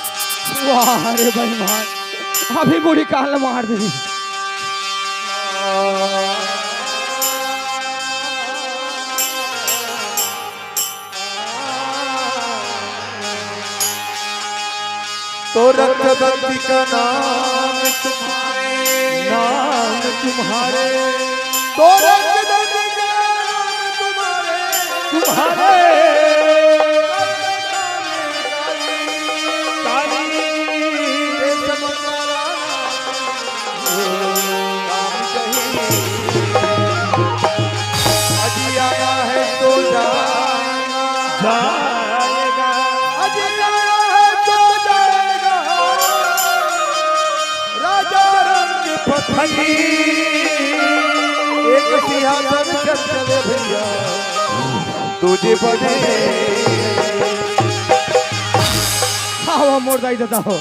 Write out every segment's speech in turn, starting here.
अरे भाई मार अभी बूढ़ी काल मार दी। तो रक्तबंदी का नाम तुम्हारे तो रक्तबंदी का नाम तुम्हारे अजी आया है तो जाएगा अजी आया है तो जाएगा राजा रंग पथरी एक सिंहासन पर चले भैया तुझे बने हाँ मोर दाई दादा हो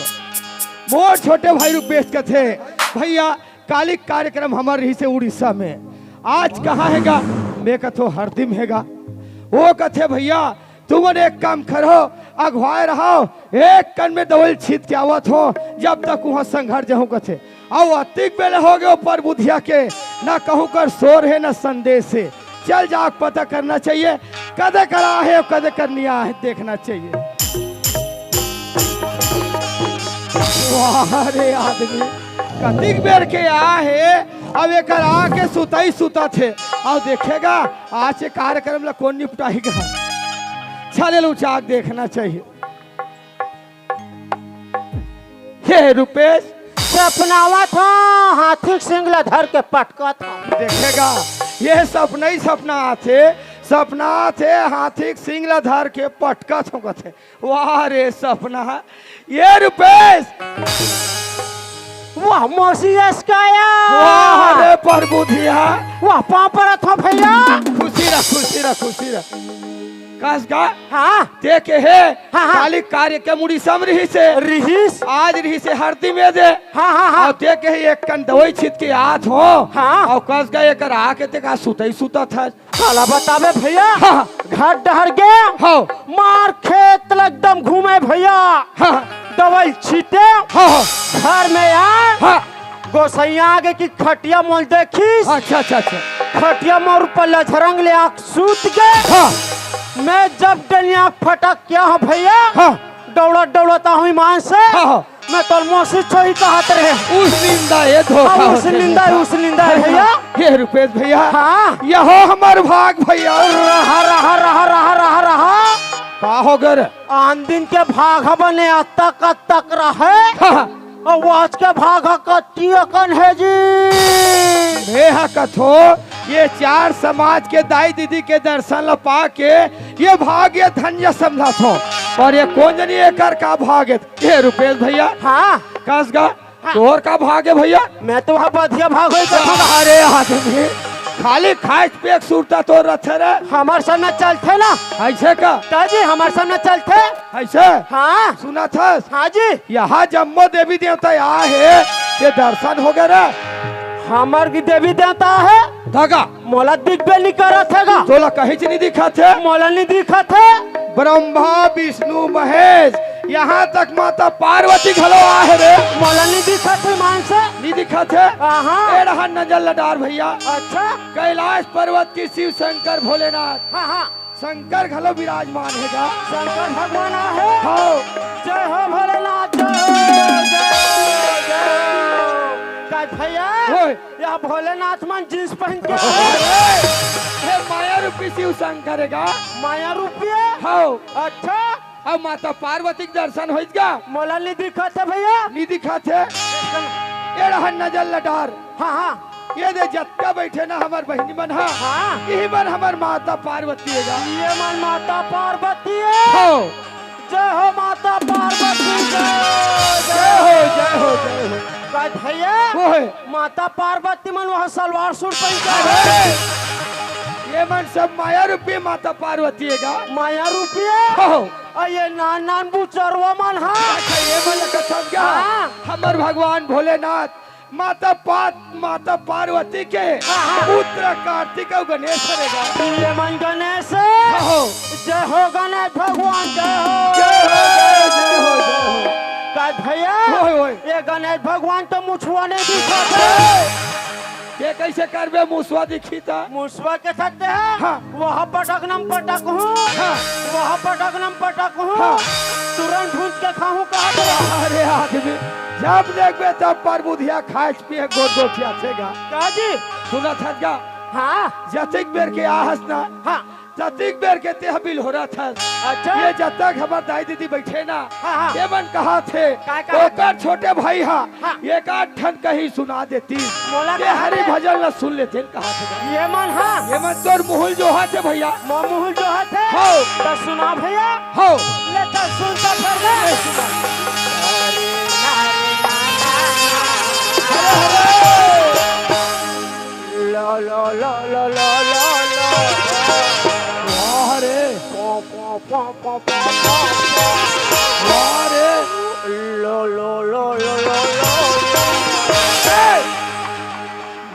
मोर छोटे भाई रुपेश के थे भैया कालिक कार्यक्रम हमारे रही से उड़ीसा में आज कहाँ हैगा मैं कथो हरदिम हैगा वो कथे भैया तुम एक काम करो अगवाए रहो एक कन में दवल छीत के आवत हो जब तक वहाँ संघर्ष जहूँ कथे और अतिक बेले हो गए ऊपर बुधिया के ना कहूँ कर शोर है ना संदेश है चल जाग पता करना चाहिए कदे करा है और कदे करनी है देखना चाहिए। वारे आदमी कतिक बेर के आ है अब एक आके सुता ही सुता थे और देखेगा आज से कार्यक्रम ला कौन निपटाएगा चले लुचाक देखना चाहिए। हे रुपेश सपनावा था हाथी सिंगला धर के पटका था देखेगा ये सपना ही सपना थे सपना थे हाथी सिंगला धर के पटका थे वाह रे सपना ये रुपेश वाह मौसी escaya वाह रे प्रभुधिया वाह पापड़ था भैया खुशी रह कस का हाँ देखे है हाँ काली कार्य के मुड़ी सम रही से रिहिस आज रही से हरदी में दे हाँ और देखे है एक कन दवाई छित के हाथ हो हाँ और कस का एक आके ते का सुता ही सुता था काला बतावे भैया हाँ घर डहर गए हाँ मार खेत एकदम घूमे भैया हाँ दवाई छीटे हाँ घर में आए हाँ गोसैया आगे की खटिया मोल देखी अच्छा खटिया मोर पर लझरंग ले आँख सूत गए हाँ मैं जब डलिया फटक क्या हूँ भैया हाँ दौड़ता हूँ ईमान से हाँ। मैं तो मौसी छोही कहत रहे उस निंदा ये धोखा हाँ, होते उस निंदा है भैया ये रुपेश भैया हाँ यहो हमार भाग भैया रहा का हो गर आन दिन के भाग बने तक रहे हाँ। और वो आज के भाग कन है जी नेहा कथो ये चार समाज के दाई दीदी के दर्शन ला पा के ये भाग्य धन्य समझा थो और ये कौन जनी एकर का भाग्य ये रुपेश भैया हाँ कसगा तोर का भाग्य भैया मैं तो वहाँ बधिया भाग गई अरे आदमी खाली खाए पे सूरता तो रथे रे हमारे सामने चलते ना ऐसे का जी हमारे सामने चलते ऐसे हाँ सुना था हाँ जी यहाँ जम्मो देवी देवता यहाँ है ये दर्शन हो गए रे हमार की देवी देवता है धागा मोला दिखबे नहीं करत हैगा तोला कहीं नहीं दिखा थे मोला नहीं दिखत है ब्रह्मा विष्णु महेश यहाँ तक माता पार्वती घलो आहे रे मोला नहीं दिखत है मान से नहीं दिखा थे हाँ एड़ा नजर लडार भैया अच्छा कैलाश पर्वत की शिव शंकर भोलेनाथ हाँ हाँ शंकर घलो विराजमान है शंकर भगवान है हाँ जय हो भोलेनाथ जय भैया या भोलेनाथ मन जींस पहन के हे माया रूपी शिव शंकर है माया रूपी हाँ अच्छा अब माता पार्वती के दर्शन हो गया मोला नहीं दिखत है भैया नहीं दिखा थे एड़ा नजर लडार हाँ हाँ ये दे जत्का बैठे ना हमार बहनी मन हाँ यही मन हमार माता पार्वती है ये मन माता पार्वती है हाँ जय हो माता पार्वती जय हो जय हो जय हो भैया माता पार्वती मन वहाँ सलवार सूट पहन के ये मन सब माया रूपी माता पार्वती है माया रूपी है ये नान बुचरवा मन अच्छा ये मन कथा क्या हमार भगवान भोलेनाथ माता पार्वती के पुत्र कार्तिक और गणेश रहेगा ये मन गणेश जय हो गणेश भगवान जय हो भैया ये गणेश भगवान तो मुछुआ नहीं दिखा ये कैसे करबे मुसवा दिखी था मुसवा के सकते हैं वहाँ पटकनम पटक हूँ वहाँ पटकनम पटक हूँ तुरंत भूज के खाऊं कहा अरे आदमी जब देखबे तब पर बुधिया खाच पिए गोठिया छेगा जी सुना था क्या हाँ जतिक बेर के आहस ना हाँ जतिक बेर के तहबिल हो रहा था अच्छा ये जब तक हमारे दाई दीदी बैठे ना हाँ। ये मन कहा थे तो छोटे भाई हाँ एक आठ ठन कहीं सुना देती ये हरि भजन न सुन लेते कहा थे ये मन हाँ ये मन तोर मुहुल जो हाथ है भैया मुहुल जो हाथ है हो तो सुना भैया हो ले तो सुनता फिर लो लो लो लो लो लो अरे लो लो लो लो लो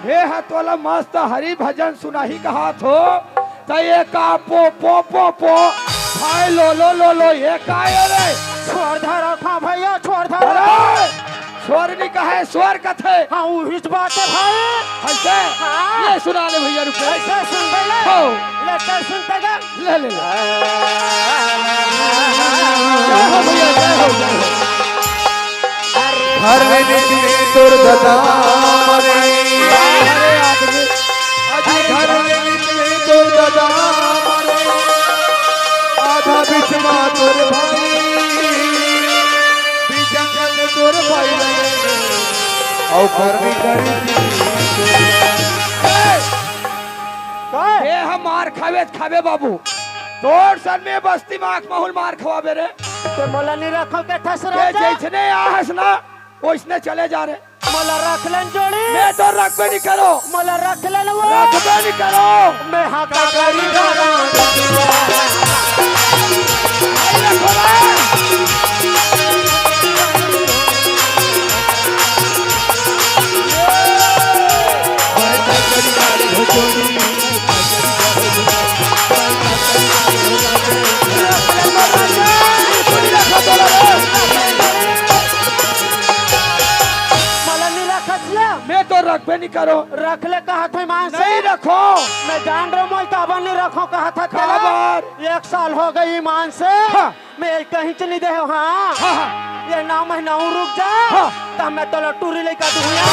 हे हतवाला मस्त हरि भजन सुना ही कहा थो तो ये का पो पो पो पो भाई लो ये का रे छोड़ धरो था भैया छोड़ धरो अरे स्वर नहीं कहे स्वर कथे हाँ उहिच बात है भाई ऐसे ये सुना ले भैया रुपए ऐसे सुन ले हो ले कर सुनते गा ले जय हो भैया जय हो हर निधि तुर ददा मरे अरे आदमी अजी घर निधि तुर ददा मरे आधा बिचमा तुर भाई जंगल तुर भाई औ करनी करी हे हम मार खावे बाबू तोर सन में बस्ती में आँख माहौल मार खवाबे रे तो मोला नहीं रखो के ठस ये रहा जैसने आहस ना वैसने चले जा रहे मोला रख लेन जोड़ी मैं तो रखबे नहीं करो मोला रख लेन वो रखबे नहीं करो मैं हाका करी गाना अरे खोला रखबे नहीं करो। रख ले कहा था ईमान से। नहीं रखो। मैं जान रहा हूँ मैं तो नहीं रखो कहा था तेरा। बात? 1 साल हो गई ईमान से। हाँ। मैं कहीं चली दे। हाँ हाँ। ये 9 महीना रुक जा। हाँ। तब मैं तो टूरी लेकर दूंगा।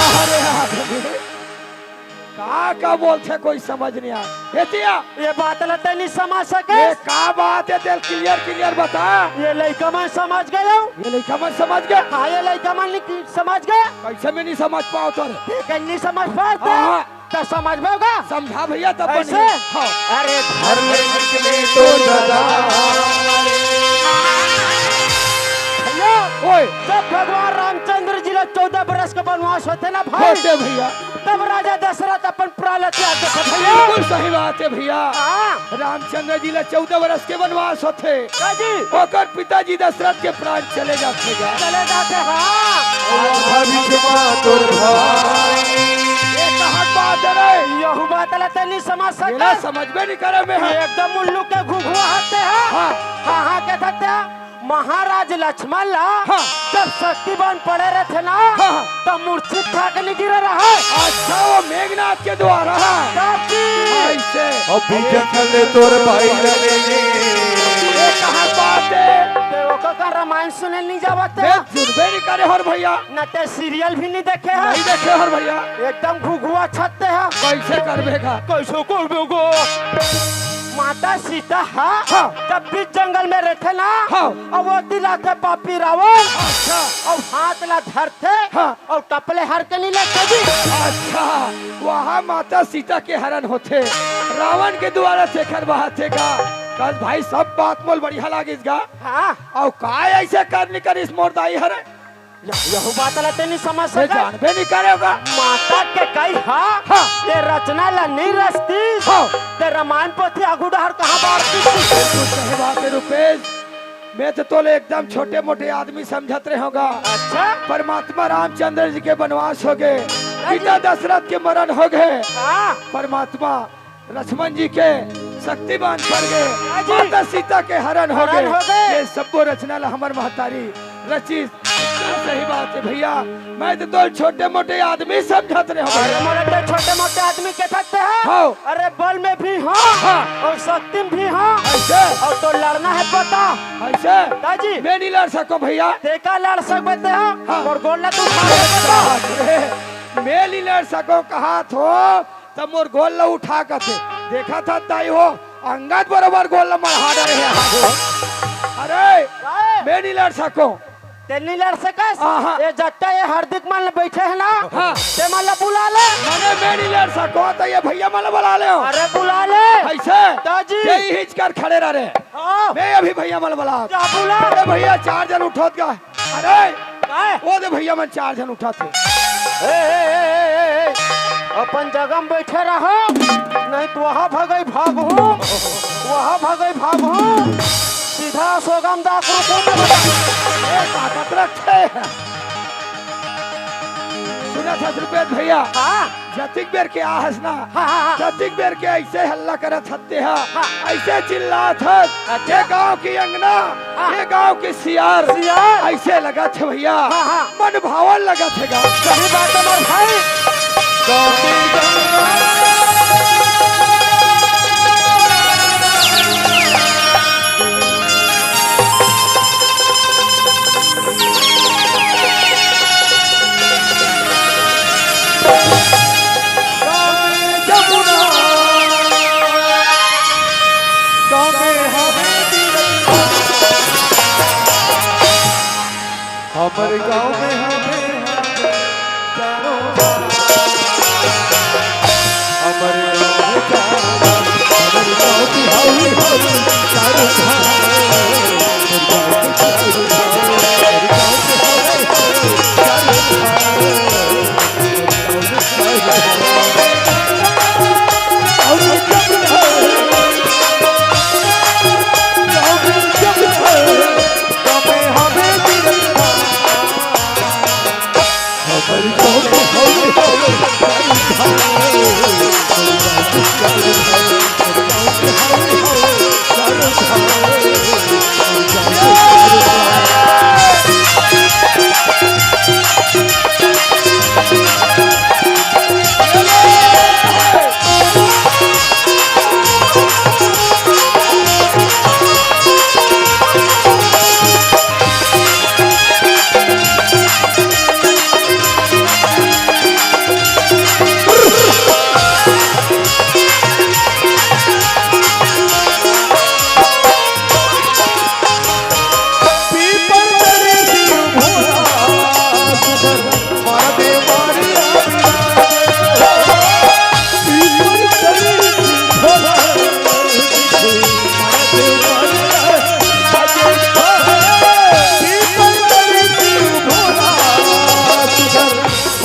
अरे का बोलते कोई समझ नहीं आ। ये बात लते नहीं समझ सके। ये का बात है तेल क्लियर बता। ये लड़का मैं समझ गया। ये लड़का मन समझ गया। हाँ ये लड़का मैं समझ गया। कैसे में नहीं समझ पाओ तो नहीं समझ पाते हाँ। तो समझ पाओगा। समझा भैया तब ऐसे। हाँ। अरे हर निकले तो दादा ओए जब भगवान रामचंद्र जी 14 बरस का वनवास होते ना भाई। होते भैया। तब राजा दशरथ अपन प्राण त्याग के भैया। बिल्कुल सही बात है भैया। हाँ रामचंद्र जी 14 वर्ष के वनवास होते। जी होकर पिताजी दशरथ के प्राण चले जाते। चले जाते। हाँ ये कहाँ बात है रे? यहू बात लते नहीं समझ ये सकते। ना समझ में नहीं करे में। एकदम उल्लू के घुघुआ हते हैं। हाँ। हाँ हाँ के थते महाराज लक्ष्मण ला। हाँ। जब शक्तिवान पड़े रहे थे ना। हाँ। तब मूर्छित था के नहीं गिरे रहा। अच्छा वो मेघनाथ के द्वारा ऐसे और पीछे चले तोर भाई लगे ये कहाँ बात है? तो का रामायण सुने नहीं जावते। मैं सुनबे नहीं करे हर भैया। न ते सीरियल भी नहीं देखे हैं। नहीं देखे हर भैया। एकदम घुघुआ छत्ते हैं। कैसे करबेगा? कैसे करबेगो? माता सीता हाँ। हाँ। जब बीच जंगल में रहते ना। हाँ। और वो दिलाते पापी रावण। अच्छा। और हाथ ला धरते। हाँ। और टपले हर के नहीं लेते जी। अच्छा वहाँ माता सीता के हरण होते। रावण के द्वारा शेखर बहाते का। कल भाई सब बात मोल बढ़िया लागिस गा। हाँ। और काय ऐसे करनी कर इस मोरदाई हरे? यह बात लते नहीं समझ मैं सके। जानबे नहीं करेगा। माता के कई हाँ। हाँ। ये रचना ला नहीं रचती। हाँ। ते रामायण पोथी आगू डहर कहाँ बारती। बिल्कुल सही बात है रुपेश। मैं तो तोले एकदम छोटे मोटे आदमी समझत रहे होगा। अच्छा। परमात्मा रामचंद्र जी के वनवास हो गए। पिता दशरथ के मरण हो गए। हाँ। परमात्मा लक्ष्मण जी के शक्तिवान पड़ गए। जी। माता सीता के हरण हो हरण हो गए। गए। ये सबको रचना ला हमार महतारी रची। सही बात है भैया। मैं तो छोटे मोटे आदमी समझत रहे अरे हो। मोरे तो छोटे मोटे आदमी के सकते हैं। हाँ। अरे बल में भी हाँ। हाँ। और शक्ति में भी हाँ। ऐसे और तो लड़ना है पता। ऐसे दादी मैं नहीं लड़ सको भैया। देखा लड़ सकते हैं। हाँ। और गोला तू खा पता। मैं नहीं लड़ सको कहा थो तब मोर गोल उठा कर थे। देखा था ताई हो अंगद बराबर गोल मढ़ा रहे। अरे मैं नहीं लड़ सको। ते नहीं लड़ सकस। हाँ। ये जट्टा ये हार्दिक मान बैठे है ना। हाँ। ते मान बुला ले। मैंने मैं नहीं लड़ सको तो ये भैया मला बुला ले। अरे बुला ले। ऐसे दादी यही हिच कर खड़े रह रहे। हाँ। मैं अभी भैया मला बुला। क्या बुला? अरे भैया 4 जन उठोत का। अरे काय? वो दे भैया मन 4 जन उठा थे। ए, अपन जगह में बैठे रहो। नहीं तो वहाँ भगई भाग हूँ। वहाँ भगई भाग हूँ। सीधा सोगम दाक रुको में ताकत रखे। सुना था रुपेश भैया। हाँ। जतिक बेर के आहस ना। हाँ। जतिक बेर के ऐसे हल्ला करत हत्ते हा। हाँ। ऐसे चिल्लात हत। ये गांव की अंगना। ये गांव की सियार। सियार। ऐसे लगा थे भैया। हाँ। मन भावन लगा थे गाँव। सही बात है मोर भाई। हमारे गांव में हमें चारों हमारे गांव में हमारे गांव की हौली हौली चारों हमारे गांव के चारों हमारे गांव के हौली हौली चारों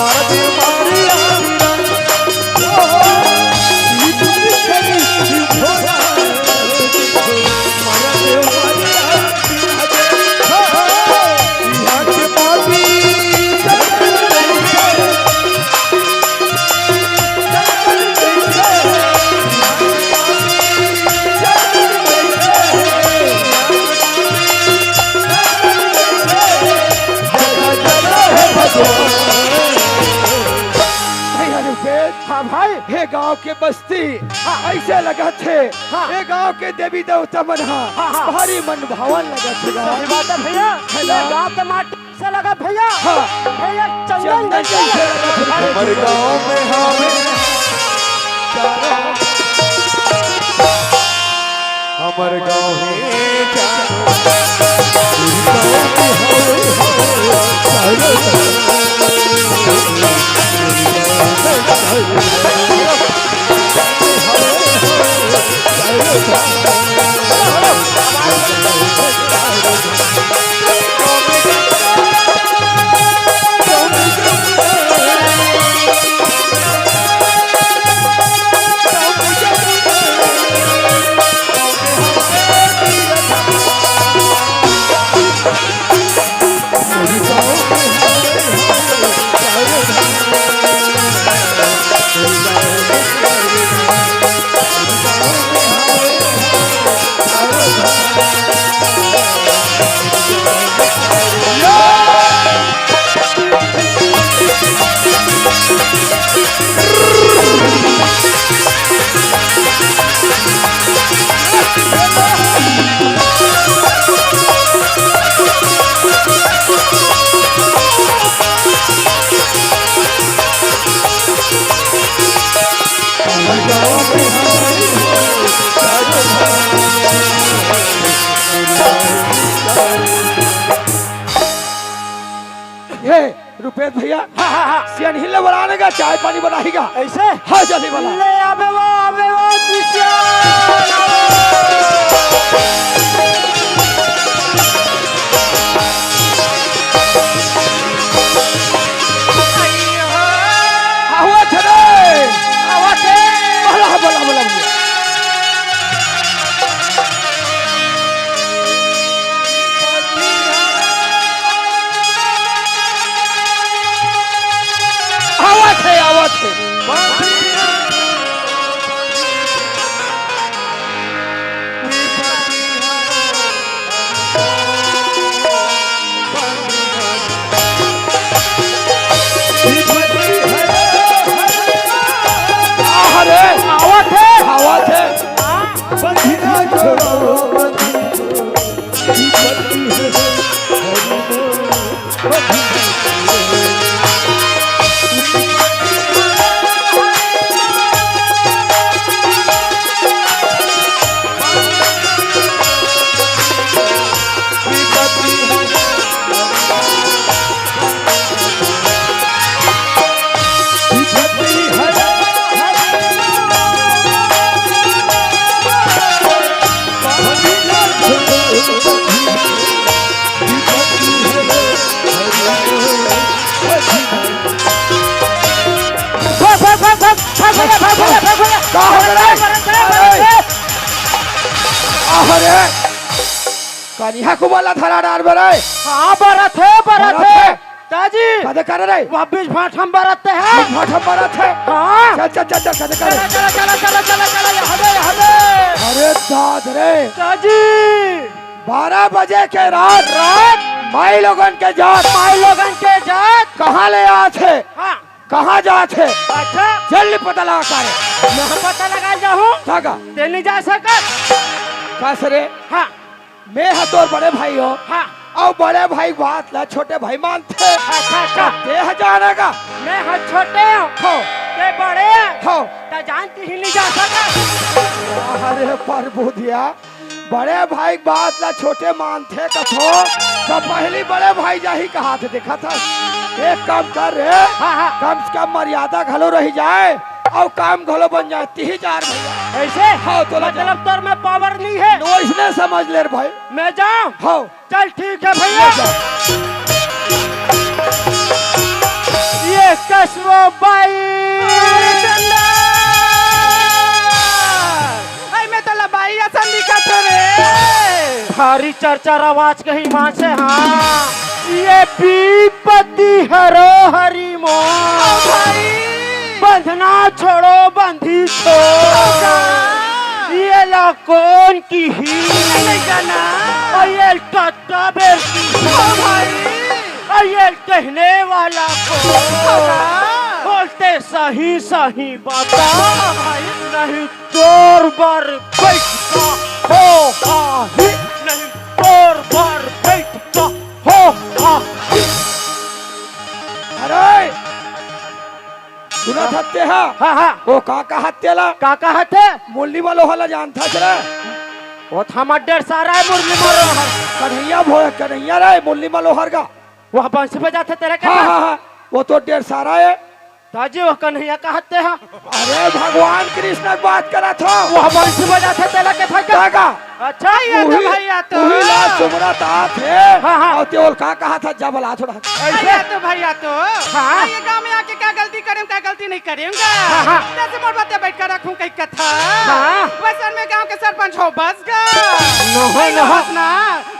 मारा दिल मारिया हाँ भाई हे गांव के बस्ती ऐसे लगा थे हे गांव के देवी देवता मन भारी मन भावन लगा थे सही बात है भैया ये गांव के माटी से लगा भैया भैया चंदन जैसे लगा थे। हमारे गाँव में हमारे गाँव में रुपेश भैया सियन हिले बनाने का चाय पानी बनाएगा ऐसे हाँ जल्दी बना ले आवे वो किसिया कन्या को बोला था डार बरे हाँ बरत है ताजी कदे कर रे वापिस भाट हम बरत है भाट हम बरत है हाँ चल चल चल कदे कर चला हदे अरे दाद रे ताजी 12 बजे के रात माई लोगन के जात कहाँ ले आते हाँ कहाँ जाते अच्छा जल्दी पता लगा करे मैं पता लगा जाऊँ धागा ते नहीं जा सकत कसरे हाँ मैं तोर बड़े भाई हो हाँ और बड़े भाई बात ला छोटे भाई मानते अच्छा ते जाने का मैं हाँ छोटे हो ते बड़े हो ते जानती ही नहीं जा सकत अरे प्रभु दिया बड़े भाई बात ला छोटे मानते कथो तो पहली बड़े भाई जाही कहा थे देखा था एक काम कर रे कम से कम मर्यादा घलो रही जाए और काम घलो बन जाए 3000 भैया ऐसे हाँ तो मतलब तोर में पावर नहीं है तो इसने समझ ले रे भाई मैं जाऊं हाँ चल ठीक है भैया ये कसबो बाई में तो लबाई ऐसा दिखत हो रे। भारी चर्चा आवाज कहीं मां से। हाँ ये पीपति हरो हरी मो भाई बंधना छोड़ो बंधी छोड़ो ये ला कौन की ही नहीं गाना और ये टट्टा बेटी भाई और ये कहने वाला को बोलते सही सही बता भाई नहीं चोर बर बैठता हो आही नहीं चोर बर बैठता हो आही। अरे सुना थत्ते हा हाँ हाँ वो काका हत्याला का कहते मुरली वालो हला जानता चला वो थमा डेढ़ सारा है मुरली मारो कन्हैया भो कन्हैया रे मुरली वालो हर का वह बंश बजाते तेरे के हाँ हाँ हाँ वो तो 1.5 सारा है। ताजी वह कन्हैया कहते हैं अरे भगवान कृष्ण की बात करा था वह बंश बजाते तेरे के था क्या? काका अच्छा ये तो भैया तो सुमरा ता थे हाँ, हाँ। और तेल का कहा था जबल हाथ उठा भैया तो भैया तो हाँ। ये गांव में आके क्या गलती करें क्या गलती नहीं करेंगे हाँ, हाँ। जैसे मोर बातें बैठ कर रखूं कई कथा हाँ। वसन में गांव के सरपंच हो बस गा नहो, नहीं नहो। हंसना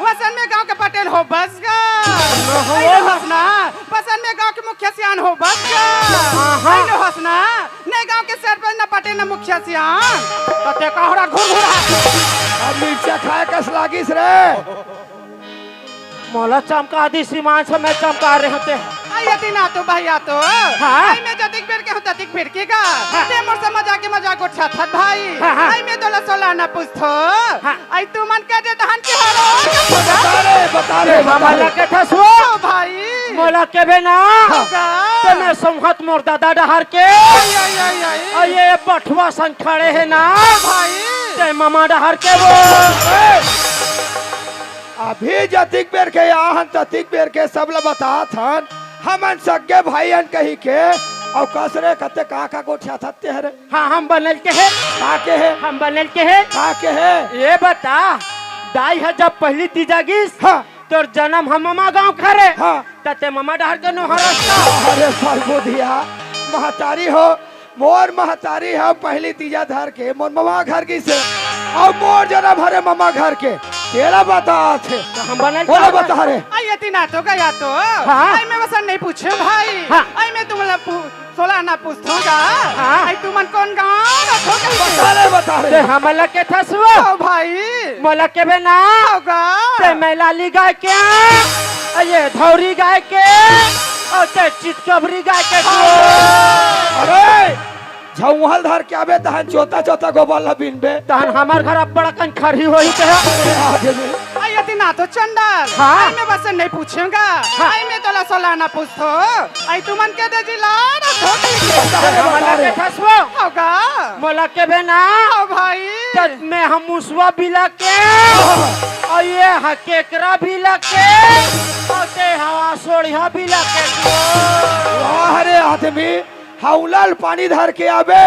वसन में गांव के पटेल हो बस गा नहो। नहीं हंसना वसन में गांव के मुखिया सियान हो बस गा हाँ। नहीं हंसना नहीं गांव के सरपंच न पटेल न मुखिया सियान तो ते कहरा घुर अब मिर्चा खाए कस लागिस रे मोला चमका दी सीमान से मैं चमका रहे होते यदि ना तो भैया तो हाँ। आई में जतिक बेर के ततिक बेर के का ते मोर से मजाक मजाक उठा था भाई हाँ। आई में दोला सोला ना पूछतो हाँ। आई तू मन के दे दहन के हारो बता रे मामा लगे था सो ओ भाई मोला के बेना का ते मैं संहत मोर दादा डहर के आई आई आई आई और ये बठवा सन खड़े है ना भाई ते मामा डहर के वो अभी जतिक बेर के आहन ततिक बेर के सब ल बता थन हमन सगे भाईयन कही के और कसरे कते काका को छाथते है रे हाँ हम बनल के है काके है हम बनल के है काके है ये बता दाई है जब पहली तीजा गिस हाँ तोर जन्म हम मामा गांव खरे हाँ तते मामा डहर के नो हरस्ता अरे सरबुधिया महतारी हो मोर महतारी है पहली तीजा धर के मोर मामा घर की से और मोर जना भरे मामा घर के केला बता थे हम बनल बोला बता रे आई यदि ना तो गया तो हाँ। आई में वसन नहीं पूछे भाई हाँ। आई में तुम सोला ना पूछूंगा हाँ। आई तू मन कौन गांव रखो बता रे ते हम लगे था सो ओ भाई मोला के बेना होगा ते मैं लाली गाय के और ये धौरी गाय के और ते चितकबरी गाय के अरे झौहल धर के आबे तहन चौथा चौथा गोपाल बिन बे तहन हमार घर अब बड़ा कन खरी होई के आगे में आई यदि ना तो चंडल हाँ। आई में बस नहीं पूछूंगा आई में तोला सोला ना पूछतो आई तू मन के दे जिला रखो हम लगे था सो होगा मोला के बेना ओ भाई तब में हम मुसवा भी लगे और ये हकेकरा भी लगे और ते हवा सोड़िया भी लगे वाह रे आदमी हाउलाल पानी धर के आबे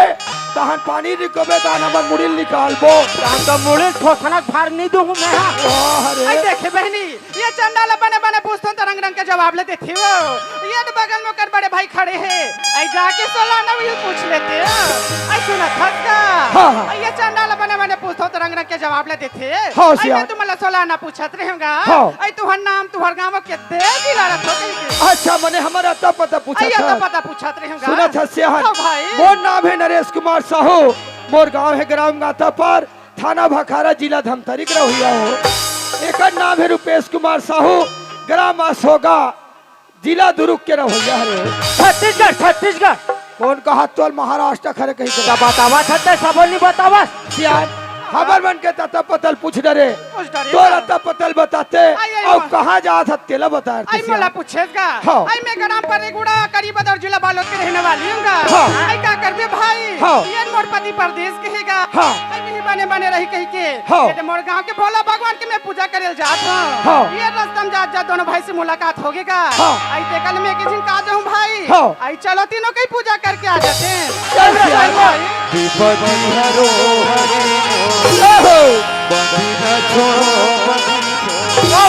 तहन पानी निकबे तहन हमर मुड़िल निकालबो हम तो मुड़े ठोसनक भार नहीं दूं मैं वाह आई रे देखे बहनी ये चंडाल बने बने पूछतो तो रंग रंग के जवाब लेते थे वो ये तो बगल में कर बड़े भाई खड़े हैं आई जाके सोला ना भी पूछ लेते आई सुना थका हाँ, हाँ। आई ये चंडाल बने बने पूछतो तो रंग रंग के जवाब लेते थे हाँ, आई सिया। मैं तुम्हारा सोला ना पूछत रहेगा हाँ। आई तुहर नाम तुहर गांव के दे दिला रखो के अच्छा मने हमारा तब पता पूछा आई ये तो था पता पूछत रहेगा सुना था सेहन हाँ भाई मोर नाम है नरेश कुमार साहू मोर गांव है ग्राम गाता पर थाना भखारा जिला धमतरी का हुआ हो एक नाम है रुपेश कुमार साहू ग्राम असोगा जिला दुर्ग के रहोया रे छत्तीसगढ़ छत्तीसगढ़ कौन कहा तोल महाराष्ट्र खरे कहीं क्या बतावा छत्ते सब नहीं बतावा सियान खबर बन के तता पतल पूछ डरे पूछ डरे तोरा तब पतल बताते आई, आई, और आई। कहाँ जा था तेला बता आई मला पूछेगा हाँ। आई मैं ग्राम पर रेगुड़ा करीब बदर जिला बालोद के रहने वाली हूँ हाँ। आई क्या कर दे भाई हाँ। ये मोर पति परदेश कहेगा हाँ। आई भी बने बने रही कही के हाँ। ये मोर गांव के भोला भगवान की मैं पूजा करे जात हूँ हाँ। ये रास्ता जात जात दोनों भाई से मुलाकात होगेगा हाँ। आई ते कल में एक दिन का जाऊँ भाई हाँ। आई चलो तीनों की पूजा करके आ जाते हैं चल सियान। भाई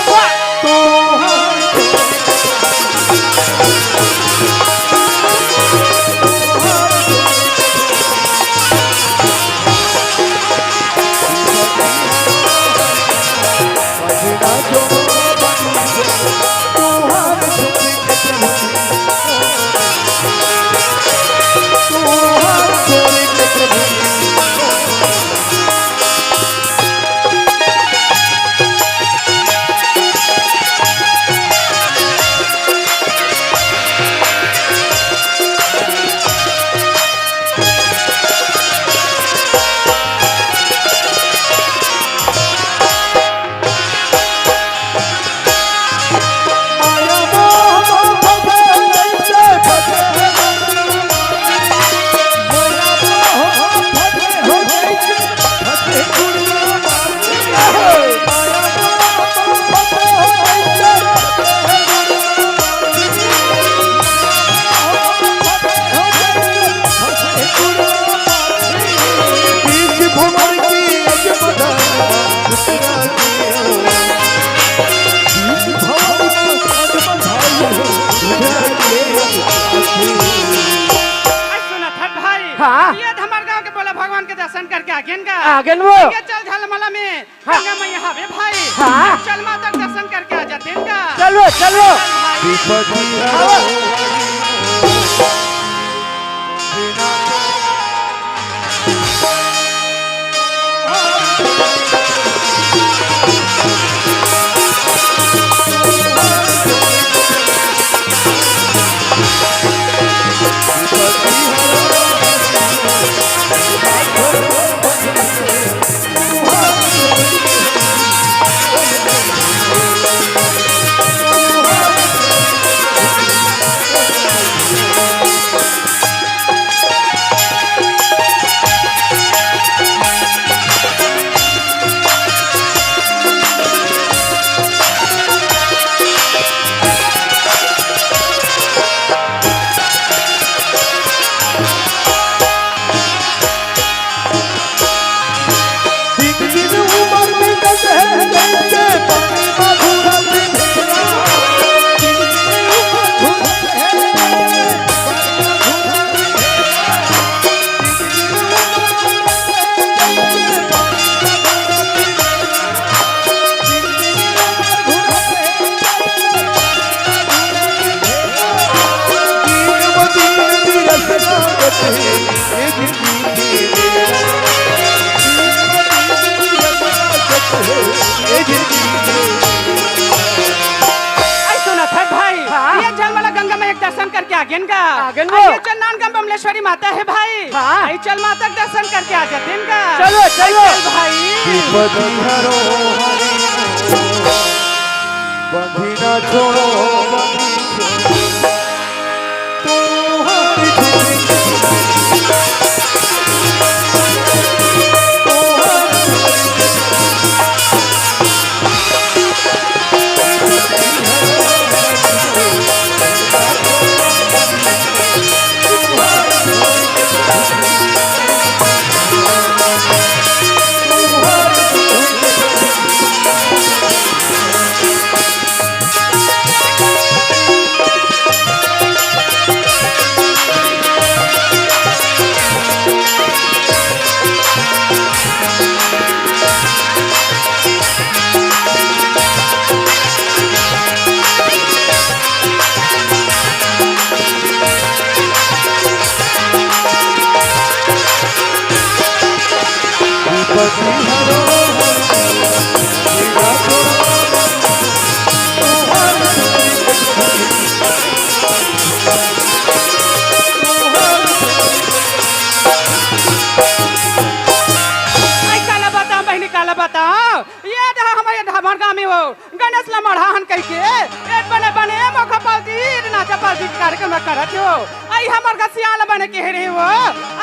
भाई तू दर्शन करके आगे का आगेन वो ये चल झलमला में गंगा मैया हवे भाई हाँ। चल माता के दर्शन करके आ जाते हैं का चलो चलो आगेन का आगेन वो। ये चल नान बमलेश्वरी माता है भाई हाँ। आई चल माता के दर्शन करके आ जाते हैं का चलो चलो चल भाई बंधीना छोड़ो हमार गाँव में वो गणेश ला मढ़ाहन कह के एक बने बने मौका पालती नाचा पालती कार्यक्रम करत हो आई हमार का सियाल बने के रे वो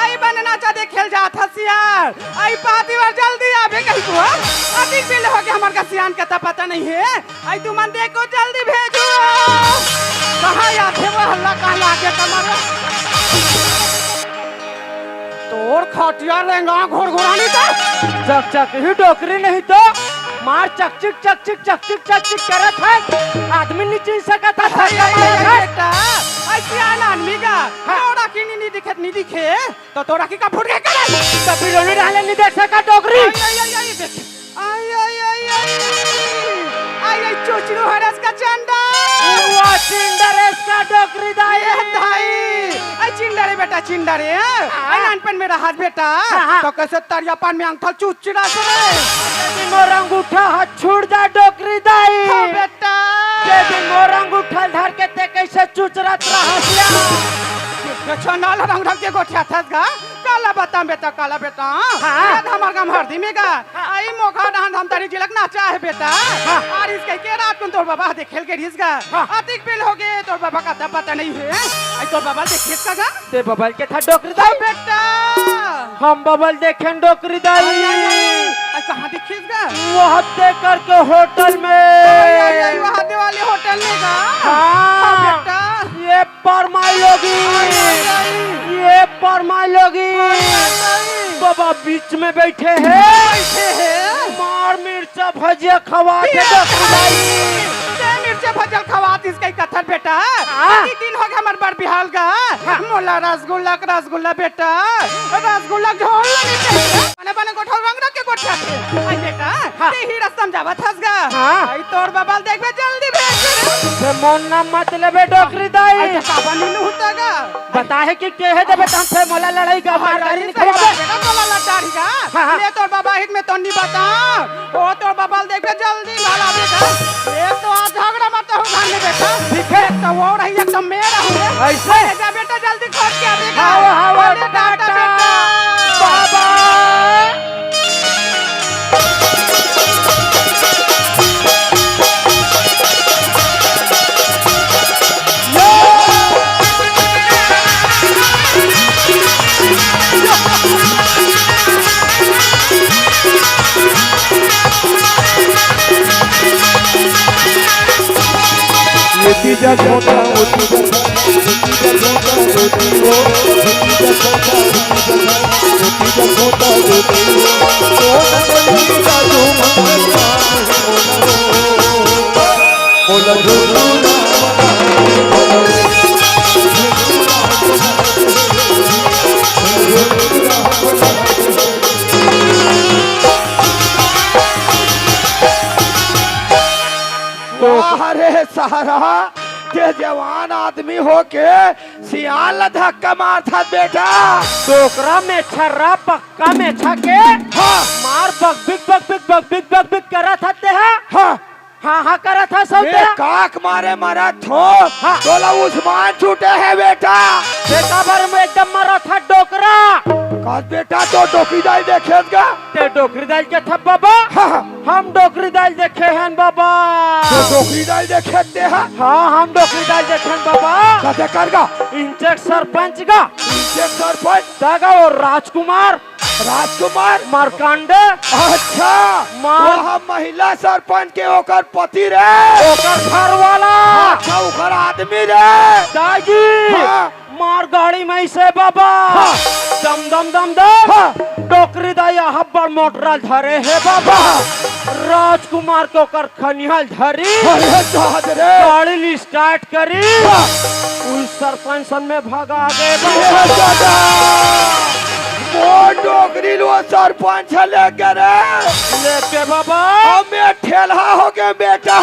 आई बने नाचा दे खेल जात हसियार आई पाती बार जल्दी आवे कहीं को अति पीले हो के हमार का सियान का पता नहीं है आई तू मन देखो जल्दी भेजो कहाँ याद है वो हल्ला कहाँ लाके तुम्हारा तोर खटिया लेंगा घोड़ घोड़ानी का चक चक ही डोकरी नहीं तो मार चकचिक चकचिक चकचिक चकचिक करत है आदमी नीचे सकत है बेटा ऐसी आदमी का तोरा की नहीं दिखत नहीं दिखे तो तोरा की का फुट के करे तो बिरोनी डाले नहीं देख सका डोकरी आई आई आई आई चोचरू हरस का चंदा वो चिंडरेस का डोकरी दाई दाई आई चिंडरे बेटा चिंडरे आई नानपन मेरा हाथ बेटा तो कैसे तरिया पान में अंगठा चुचड़ा से रे मोर अंगूठा हाथ छूट जा डोकरी दाई बेटा देवी मोर अंगूठा धर के ते कैसे चुचरत रहसिया अच्छा नाल रंग ढंग के गोठिया थस गा काला काला बेटा हाँ। हमार गांव हरदी में का आई मोखा डांस हम तारी जिलक नाचा है बेटा और इसके के रात को तोर बाबा देख खेल के रिस गा अतिक बिल हो गए तोर बाबा का पता नहीं है आई तोर बाबा देख खेत का गा ते बबल के था डोकरी दाई बेटा हम बबल देखें डोकरी दाई आई कहां दिखिस गा वो हत्ते करके होटल में आई वहां दिवाली होटल में गा हाँ बेटा ये परमाई लोगी ये परमाई लोगी बाबा बीच में बैठे हैं मार मिर्चा भजिया खवा के मिर्चा भजल खवात इसके कथर बेटा एक दिन हो गया हमार बार बिहाल का मोला रसगुल्ला बेटा रसगुल्ला झोल नहीं चाहिए बने बने गोठल रंग रख के गोठा आई बेटा ते ही रास्ता समझावत हसगा आई तोर बाबाल देखबे जल्दी भेज से मन ना मत लेबे डोकरी दाई आई काबा नीलू होतागा बता है कि के है देबे तम से मोला लड़ाई का मार गाड़ी नहीं खवाबे बेटा तोला लटारी का ले तोर बाबा हित में तो नहीं बता ओ तोर बाबाल देखबे जल्दी भाला बेटा ये तो आज झगड़ा मत हो घर में बेटा ठीक है तो वो रही एकदम मेरा हूं ऐसे जा बेटा जल्दी खोज के आवेगा हाव टाटा बाबा ये तीजा छोटा वो तीजा छोटा अरे सारा ते जवान आदमी होके सियान ला धक्का मार था बेटा डोकरा में छर्रा पक्का में छके हाँ मार बक बिक करा था ते है हाँ करा था सब बे तेरा काक मारे मारा थो बोला उस्मान छूटे है बेटा बेटा भर में एकदम मरा था डोकरा काश बेटा तो डोकी दाई देखेगा ते डोकरी दाल के था बाबा हम डोकरी दाल देखे हैं बाबा तो डोकी दाई देखे हैं हाँ हम डोकरी दाल देखे हैं बाबा कते करगा इंचक सरपंच का इंचे सरपंच दागा और राजकुमार मारकांडे अच्छा मार वह महिला सरपंच के ओकर पति रे ओकर घर वाला अच्छा ओकर आदमी रे दादी हाँ। मार गाड़ी में से बाबा हाँ। दम हाँ। डोकरी दाया हब्बर मोटरल धरे है बाबा राजकुमार को कर खनियाल धरी अरे दाद रे गाड़ी स्टार्ट करी उस सरपंच में भागा गए बाबा अरे दादा वो डोगरी लो सरपंच ले गए लेके बाबा हमें ठेला हो गए बेटा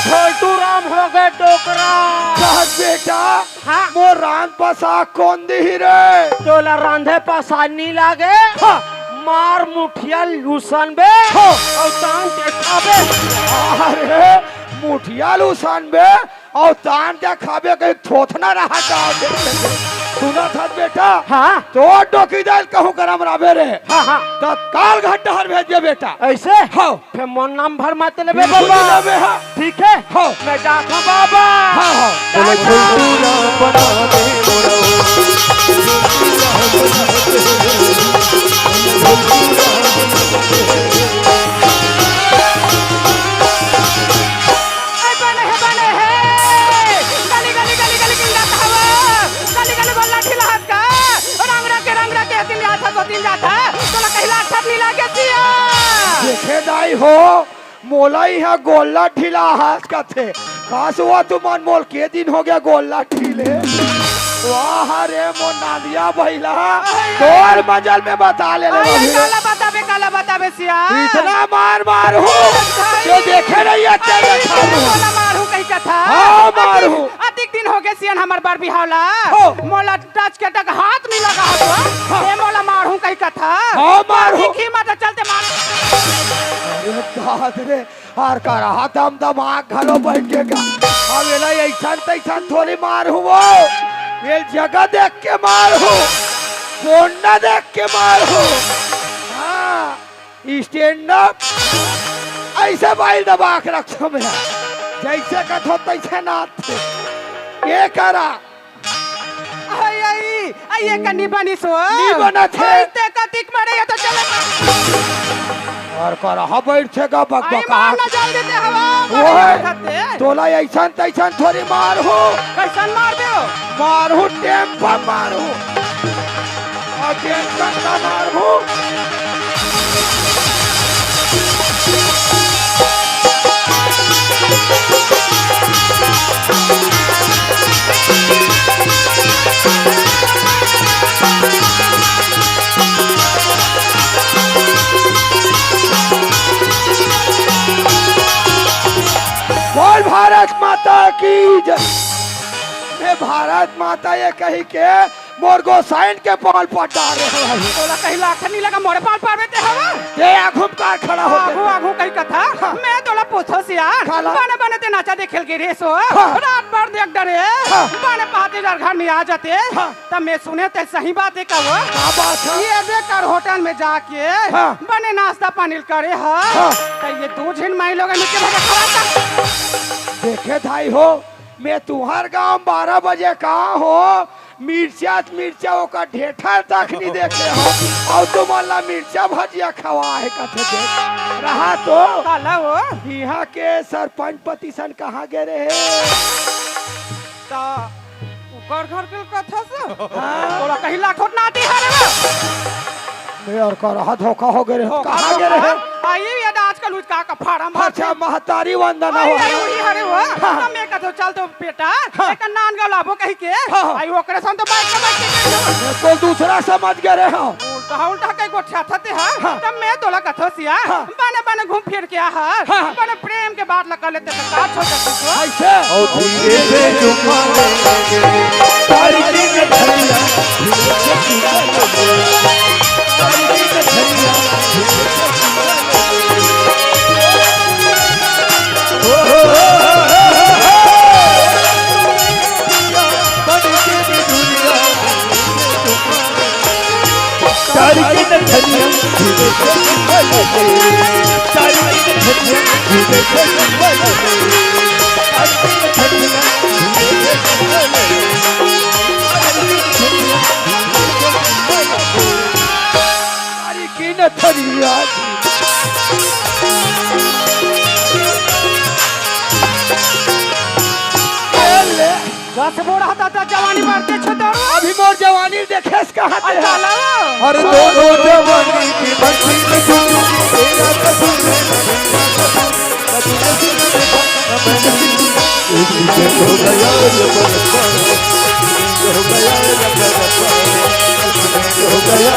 छोटू राम हो गए डोकरा कहत बेटा हाँ। वो रान पसा कौन दी रे तोला रांधे पासानी लागे मार मुठिया लूसन बे हाँ। और तान देखाबे अरे मुठिया लूसन बे और तान के खाबे कहीं थोथना रहा गाँव सुना था बेटा हाँ तो डोकी दाल कहूँ करम राबे रे हाँ तत्काल घंटा हर भेजिए बेटा ऐसे हाँ फिर मन नाम भर मत लेबे बिल्कुल बाबा लेबे, हाँ। ठीक है हाँ। मैं जाता बाबा हाँ बने है गली किंदा खावा गली बोलना ठिला हाथ का रंग के दिन आता तो दिन जाता तोला कहला ठप नहीं लागे दिया देखे दाई हो मोला यहाँ गोल्ला ठिला हाथ का थे खास हुआ तुम अनमोल के दिन हो गया गोल्ला ठिले वाह रे मो नादिया भैला तोर मंजल में बता ले काला बताबे सिया इतना मार हो जो देखे नहीं तेरे मोला मारू कहीं कथा हाँ मारू अधिक दिन हो गए सियन हमार बार बिहावला हो। मोला टच के तक हाथ नहीं लगा हाथ ए मोला मारू कहीं कथा हाँ मारू की मत चलते मार अरे दाद रे हार का रहा दम दमाग घरो बैठ के का हमेला ऐसा तैसा थोड़ी मार हुआ ये जगह देख के मार हो कोंडा देख के मार हो हाँ स्टैंड अप ऐसे बाइल दबा के रखो मेरा जैसे कथो तैसे नाथ ये करा आई ये कन्नी बनी सो नी बना थे। ते कतिक मारे ये तो चले और कर रहा बैठ के का बक आई बका मार ना जल्दी दे हवा ओए तोला ऐसा तैसा थोड़ी मार हो कैसन मार दे मारू टेम्पा मारू और टेंशन का मारू की जय। मैं भारत माता ये कही के मोर गोसाइन के पाल पर डाल रहे हो। तोला कहीं लाख नहीं लगा मोरे पाल पावे ते हवा ते आघुम कार खड़ा आगू होते आगू कहीं कथा मैं तोला पूछो सिया खाला। बने बने ते नाचा देखेल के रेसो रात भर देख डरे बने पाते जर घर में आ जाते तब मैं सुने ते सही बात है कहो क्या बात है? ये बेकार होटल में जाके बने नाश्ता पानी करे हा तो ये दो झिन माई लोग नीचे भगा खड़ा था देखे धाई हो मैं तुम्हार गांव 12 बजे कहाँ हो मिर्चा ओका ढेठा तक नहीं देखे हो और तुम अल्लाह मिर्चा भजिया खवा है कथे देख रहा तो काला हो यहाँ के सरपंच पतिशन कहाँ गए रहे ता ऊपर घर के कथा से तोला कहीं लाखों ना दी हरे मैं और का रहा धोखा हो गए रहे कहाँ गए रहे आई ये आजकल उसका का फार्म अच्छा महतारी वंदना हो आई वही हरे हो हम एक तो चल तो बेटा एक नान गलाबो कहि के आई ओकरे सन तो बाइक में बैठ के तो दूसरा समझ गए रहे हो उल्टा उल्टा कई गो ठाठते है तब मैं तोला कथो सिया बने बने घूम फिर के आ बने प्रेम के बात लगा लेते तो का छोड़ सकते ऐसे और धीरे से चुमा लेंगे तारी के धनिया तारी के धनिया तारी के धनिया तारी के धनिया तारी की नथरिया दस बोरा था जवानी बढ़ते छतरो अभी मोर जवानी देखे कहाँ थे हर दोनों जवानी की मस्ती में झूम तेरा कसूर है हो गया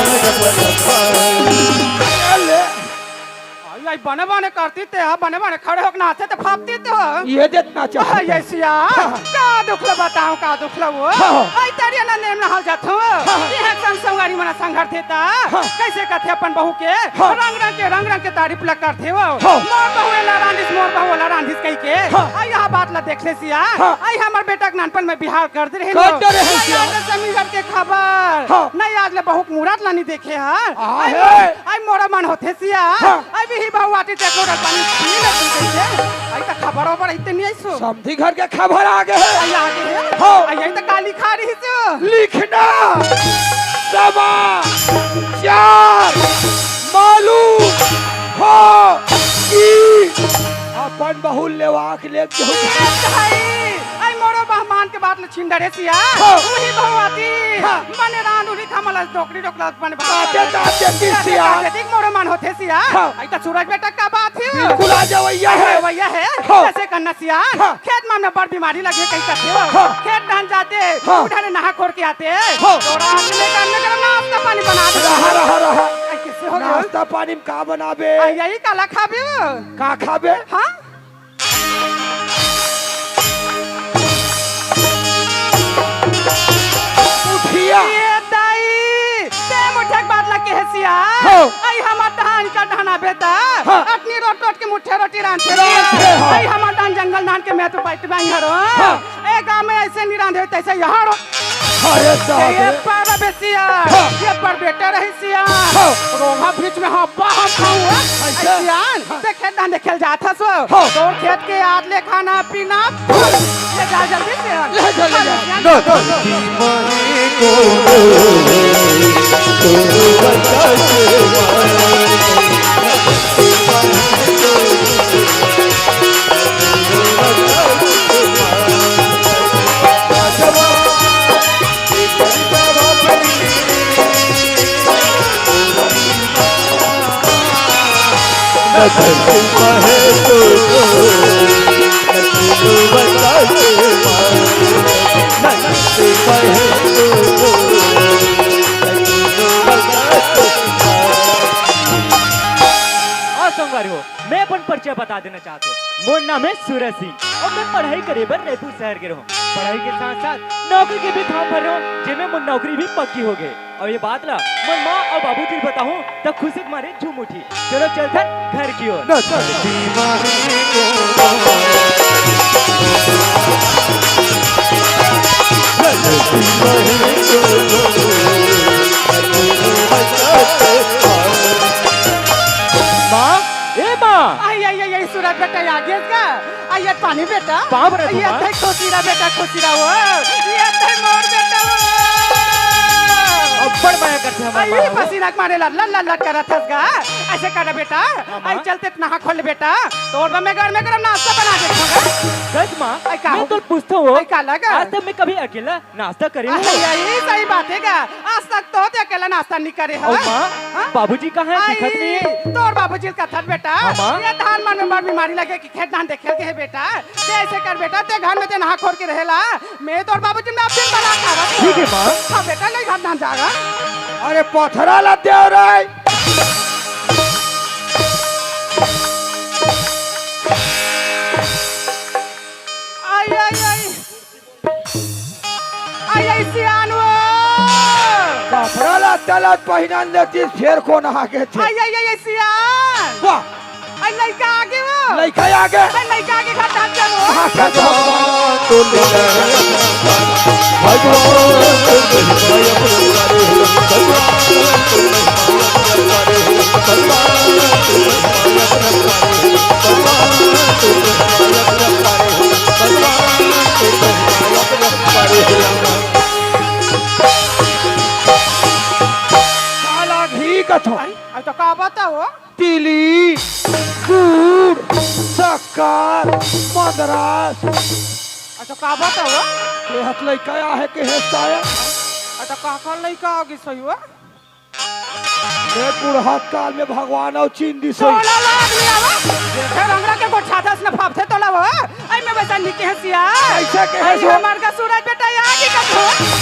आई बने बने करती थे बने बने खड़े होकर नाचे तो फापती तो ये देतना चाहिए ये सिया का दुखला बताऊं का दुखला वो आई तेरी ना नेम ना हाल जातो ये संग संगारी मना संघर थे ता कैसे कथे अपन बहू के रंग रंग के तारीफ लग करते हो मोर बहू ला रांधिस मोर बहू ला रांधिस कह के आई यहां बात ला देख ले सिया आई हमर बेटा के नानपन में बिहार कर दे रहे समीर के खबर नहीं आज ले बहू मुराद ला नहीं देखे हां आई मोरा मन होते सिया आई भी बहुआती ते कोड़ा पानी पी ले तुम कैसे आई त खबर पर इतनी आइसो समधी घर के खबर आ गए आई आगे है हो आई त काली खा रही सो लिखना सवा चार मालूम हो कि अपन बहुल लेवाक ले आई मोरो बहमान के बात ल छिंडरे सिया वही बहुआती मने रांडुरी खमला डोकरी डोकला मने काटे की सिया देख मोरो मन होथे सिया आई त सूरज बेटा का बात है बिल्कुल आ जावैया है कैसे करना सिया खेत में हमने बड़ बीमारी लगी कहीं करते हो खेत धान जाते उठाने नहा खोर के आते तोरा अगले करने का नाश्ता पानी बना दे रहा कैसे हो गया नाश्ता पानी में का बनाबे आई यही काला खाबे का खाबे हां उठिया ये दाई ते मुठे बात लगे है सिया आई हमर धान का धाना बेटा अपनी रोट के मुठे रोटी रांधे आई हमर धान जंगल धान के मैं तो बैठ बाई हरो ए गांव में ऐसे नहीं रांधे तैसे यहां रो अरे साहब ये पर बेसिया ये पर बेटा रही सिया रोहा बीच में हब्बा हम खाऊं सियान ते खेत धान खेल जाता सो तो खेत के याद ले खाना पीना ये जा जल्दी से ले जल्दी नो की माने को तो बता परिचय बता देना चाहता हूँ। मोर नाम है सूरज सिंह और मैं पढ़ाई करे बर रायपुर शहर के रहूँ। पढ़ाई के साथ साथ नौकरी के भी फॉर्म भर रहा हूँ, जिनमें मोर नौकरी भी पक्की हो गई। और ये बात ला मोर माँ और बाबूजी बताऊँ तब खुशी के मारे झूम उठी। चलो चलते घर की ओर। न चलती माही को चलती माही माँ ए माँ आई आई आई आई सूरज बेटा आ गया का आई पानी बेटा कहाँ पर है तू, ये माँ? थे खुशीरा बेटा खुशीरा वो ये थे मोर बेटा वो अब्बड़ माया करते हैं हमारे आई माँ। पसीना मारे ला ला ला कर थस गा ऐसे कर बेटा आई चलते नहा खोल बेटा तोड़ में घर में गरम नाश्ता बना दे सच माँ आई का मैं तो पूछता हूँ आई का लगा आज तक मैं कभी अकेला नाश्ता करे हूँ? आई आई सही बात है का आज तक तो अकेला नाश्ता नहीं करे और है माँ बाबूजी कहाँ है? दिखत नहीं है। तोर बाबूजी का थर बेटा हाँ, माँ। ये धान मन में बड़ बीमारी लगे कि खेत धान देखे के है बेटा ते ऐसे कर बेटा ते घर में ते नहा खोल के रहेला मैं तोर बाबूजी में फिर बना खावा ठीक है, माँ। हाँ बेटा ले घर धान जागा अरे पथरा ला दे रे आई आई आई आई आई सियानो कपड़ा ला तलत पहिनान देती फिर को नहा के थे आई आई आई सियान वाह आई लड़का आगे वो लइका आगे आई लड़का आगे घर धान चलो हाँ, हाँ, हाँ। तो काला घी कथो आई तो का बताओ तिली गुड़ शक्कर मदरास अच्छा का बताओ के हाथ लइका है के हेस्ताया अच्छा का कर लड़का आगे सही हुआ ए बुढ़ा काल में भगवान और चीन दी सही तोला लाग लिया वा फिर हमरा के गोठा दस न फाफते तोला वो आई में वैसा निके हसिया ऐसा के आई हंसो? हमार का सूरज बेटा आगे का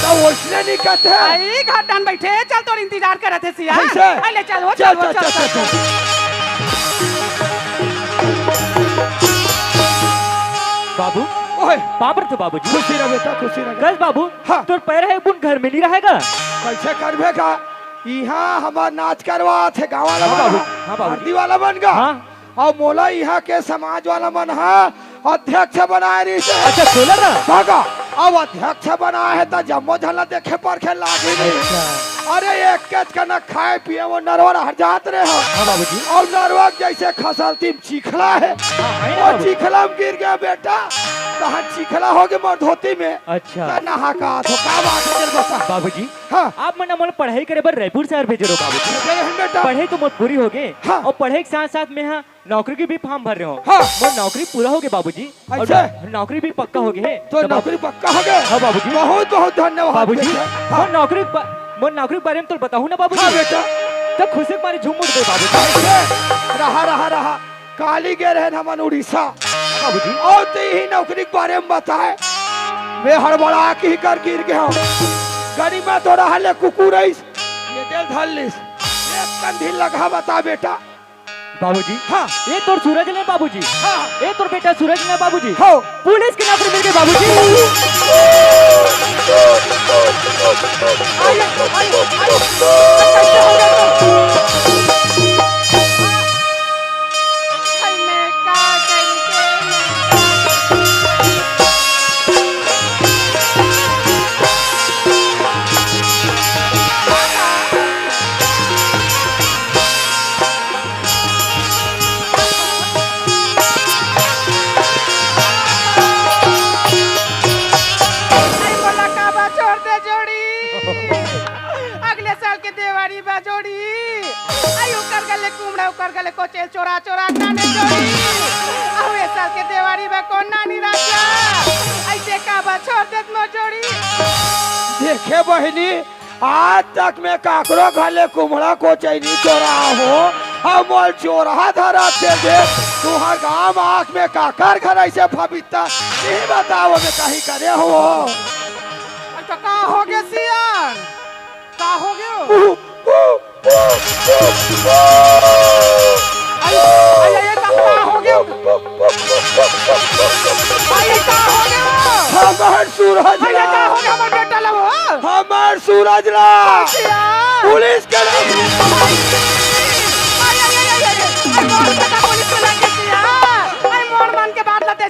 तो उसने नहीं कहते आई घर डान बैठे चल तोर इंतजार करत है सिया ऐसे? आई ले चल वो चल चल वो चल चल चल चल बाबू ओए बाबर तो बाबूजी खुशी रह बेटा खुशी रह गज बाबू हाँ। तोर पैर है बुन घर में नहीं रहेगा। कैसे करबे का यहाँ हमार नाच करवा थे गाँव वाला हाँ बन बाबू, हा। हाँ बाबू। आरती वाला बन गा हाँ। और मोला यहाँ के समाज वाला मन हा अध्यक्ष बनाए रही से अच्छा खोला ना भागा अब अध्यक्ष बनाए है तो जम्मो झला देखे पर खे लागे नहीं अरे एक कैच का न खाए पिए वो नरवर हट जात रहे हो हाँ बाबूजी और नरवा जैसे खसलती चीखला है हाँ, है ना और बाबू। चीखला में गिर गया बेटा कहाँ चीखला हो गया मर्धोती में अच्छा तो नहा का तो का बात है चल बता बाबूजी हाँ आप मन मोल पढ़ाई करे बर रायपुर शहर भेजे रहो बाबूजी। जय हिंद बेटा पढ़ाई तो मोर पूरी हो गई हाँ। और पढ़ाई के साथ साथ में यहाँ नौकरी की भी फॉर्म भर रहे हो। हाँ। मोर नौकरी पूरा हो गया बाबूजी और अच्छा। नौकरी भी पक्का हो गई है तो नौकरी पक्का हो गया हाँ बाबूजी बहुत बहुत धन्यवाद बाबूजी बेटा। मोर नौकरी के बारे में तो बताऊँ ना हाँ बाबूजी बेटा तब खुशी के मारे झूम उठ गए बाबूजी। ऐसे रहा रहा रहा काली गे रहे हमन उड़ीसा बाबूजी और तो यही नौकरी के बारे में बताए मैं हड़बड़ा के ही कर गिर गया गड़ी में तो रहा ले कुकुर ये दिल धलिस एक कंधी लगा बता बेटा बाबूजी हाँ ये तोर सूरज ने बाबूजी हाँ ये तोर बेटा सूरज ने बाबूजी हो पुलिस की नौकरी मिल गई बाबूजी। आई आई आई कैसे हो गया आई मैं का करके आई बोला का बा छोड़ दे जोड़ी अगले साल के देवारी बा जोड़ी आई उकर गले कुमड़ा उकर गले कोचेल चोरा चोरा नाने जोड़ी आओ ये साल के देवारी बा कौन नानी राजा ऐसे का बा छोड़ दे नो जोड़ी देखे बहनी आज तक मैं काकरो घले कुमड़ा को चैनी चोरा हो हम मोल चोरा धरा थे दे तुहार गांव आँख में काकर घर ऐसे फबिता नहीं बताओ मैं कहीं करे हो अच्छा का हो गया सियान का हो गया आई आई आई का हो गया ये का हो गया हमार सूरज ये का हो गया हमर बेटा ला वो हमार सूरज ला पुलिस के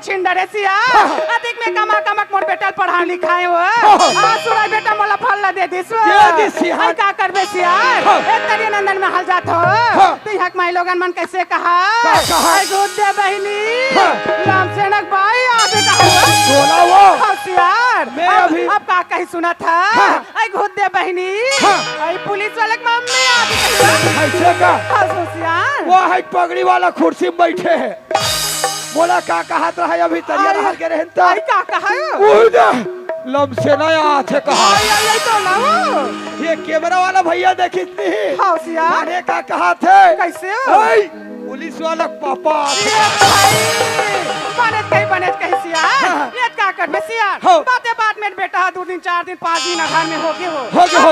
छिंडरे सिया अधिक में कमा कमक मोर बेटा पढ़ा लिखाए हो आ सुराय बेटा मोला फल ला दे दिस आई का करबे सिया एक तरी नंदन में हल जात हो तू हक माई लोगन मन कैसे कहा आई गोद दे बहिनी राम सेनक भाई आगे कहा बोला वो होशियार मैं अभी अब का कहीं सुना था आई गोद दे बहिनी आई पुलिस वाले की मम्मी आगे कहा ऐसे का होशियार वो है पगड़ी वाला कुर्सी में बैठे है बोला का कहा तो है अभी तरिया रहल के रहता आई का कहा उधर लमसे नया आथे कहा आई तो लाओ ये कैमरा वाला भैया देखी थी होशियार अरे का कहा थे कैसे हो ओए पुलिस वाला पापा ये भाई बनेत कहीं सियार ये का कर सियार हाँ। बातें बात में बेटा 2 दिन 4 दिन 5 दिन घर में हो गए हो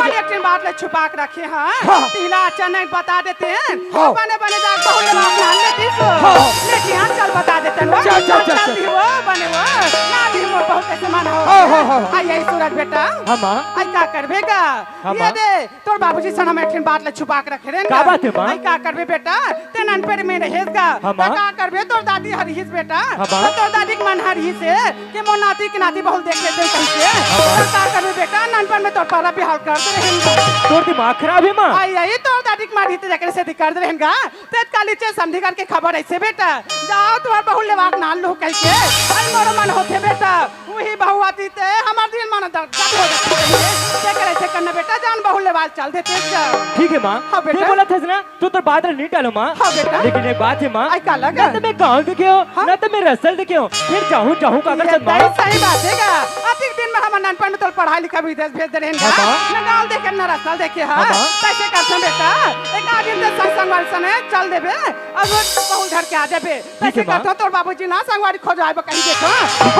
गए। एक दिन बात ले छुपा के रखे हैं हाँ। तीला अचानक बता देते हैं हाँ। बने जा बहुत बात मान लेती तो हाँ। लेकिन हम चल बता देते हैं चल। वो बने वो ना भी मोर बहुत कैसे मान हो हाँ। आई यही सूरज बेटा हाँ माँ आई का करबेगा हाँ, ये माँ। दे तोर बाबूजी सन हम एक दिन बात ले छुपा के रखे रहेंगे का बात है, माँ? आई का करबे बेटा ते ननपेर में रहेगा हाँ, माँ। का करबे तोर दादी हरहिस बेटा हाँ, माँ। तोर दादी के मन हरहिस है कि मोर नाती की नाती बहुत देख लेते हैं कैसे का करबे बेटा ननपर में तोर पारा भी हाल कर दे रहेंगे तोर दिमाग खराब है माँ आई आई तोर दादी के मारी ते जाकर से कर दे रहेंगा ते काली चे समझी करके खबर ऐसे बेटा जाओ तोर बहु लेवाक नाल लो कैसे आई मोर मन होते बेटा वही बहु आती ते हमार दिन मन दर्द हो जाते है ऐसे करना बेटा जान बहु लेवाल चल देते हैं ठीक है माँ हाँ, बेटा। ये बोला था ना तू तो बात नहीं डालो माँ हाँ, बेटा। लेकिन एक बात है माँ आई का लगा? ना तो मैं गाँव देखे हो हाँ? ना तो मैं रसल देखे हो फिर चाहूँ का अगर ये सब माँ सही बात है का अधिक दिन में हम ननपन में तो पढ़ाई लिखा विदेश भेज दे रहेंगे हाँ, माँ। ना गाँव देखे ना रसल देखे हाँ हाँ, माँ। कैसे करते हैं बेटा एक आदमी से संगवारी सने चल देबे और वो बहुत घर के आ जाबे कैसे है, माँ। करते हो तोर बाबूजी ना संगवारी खोज आए कहीं देखो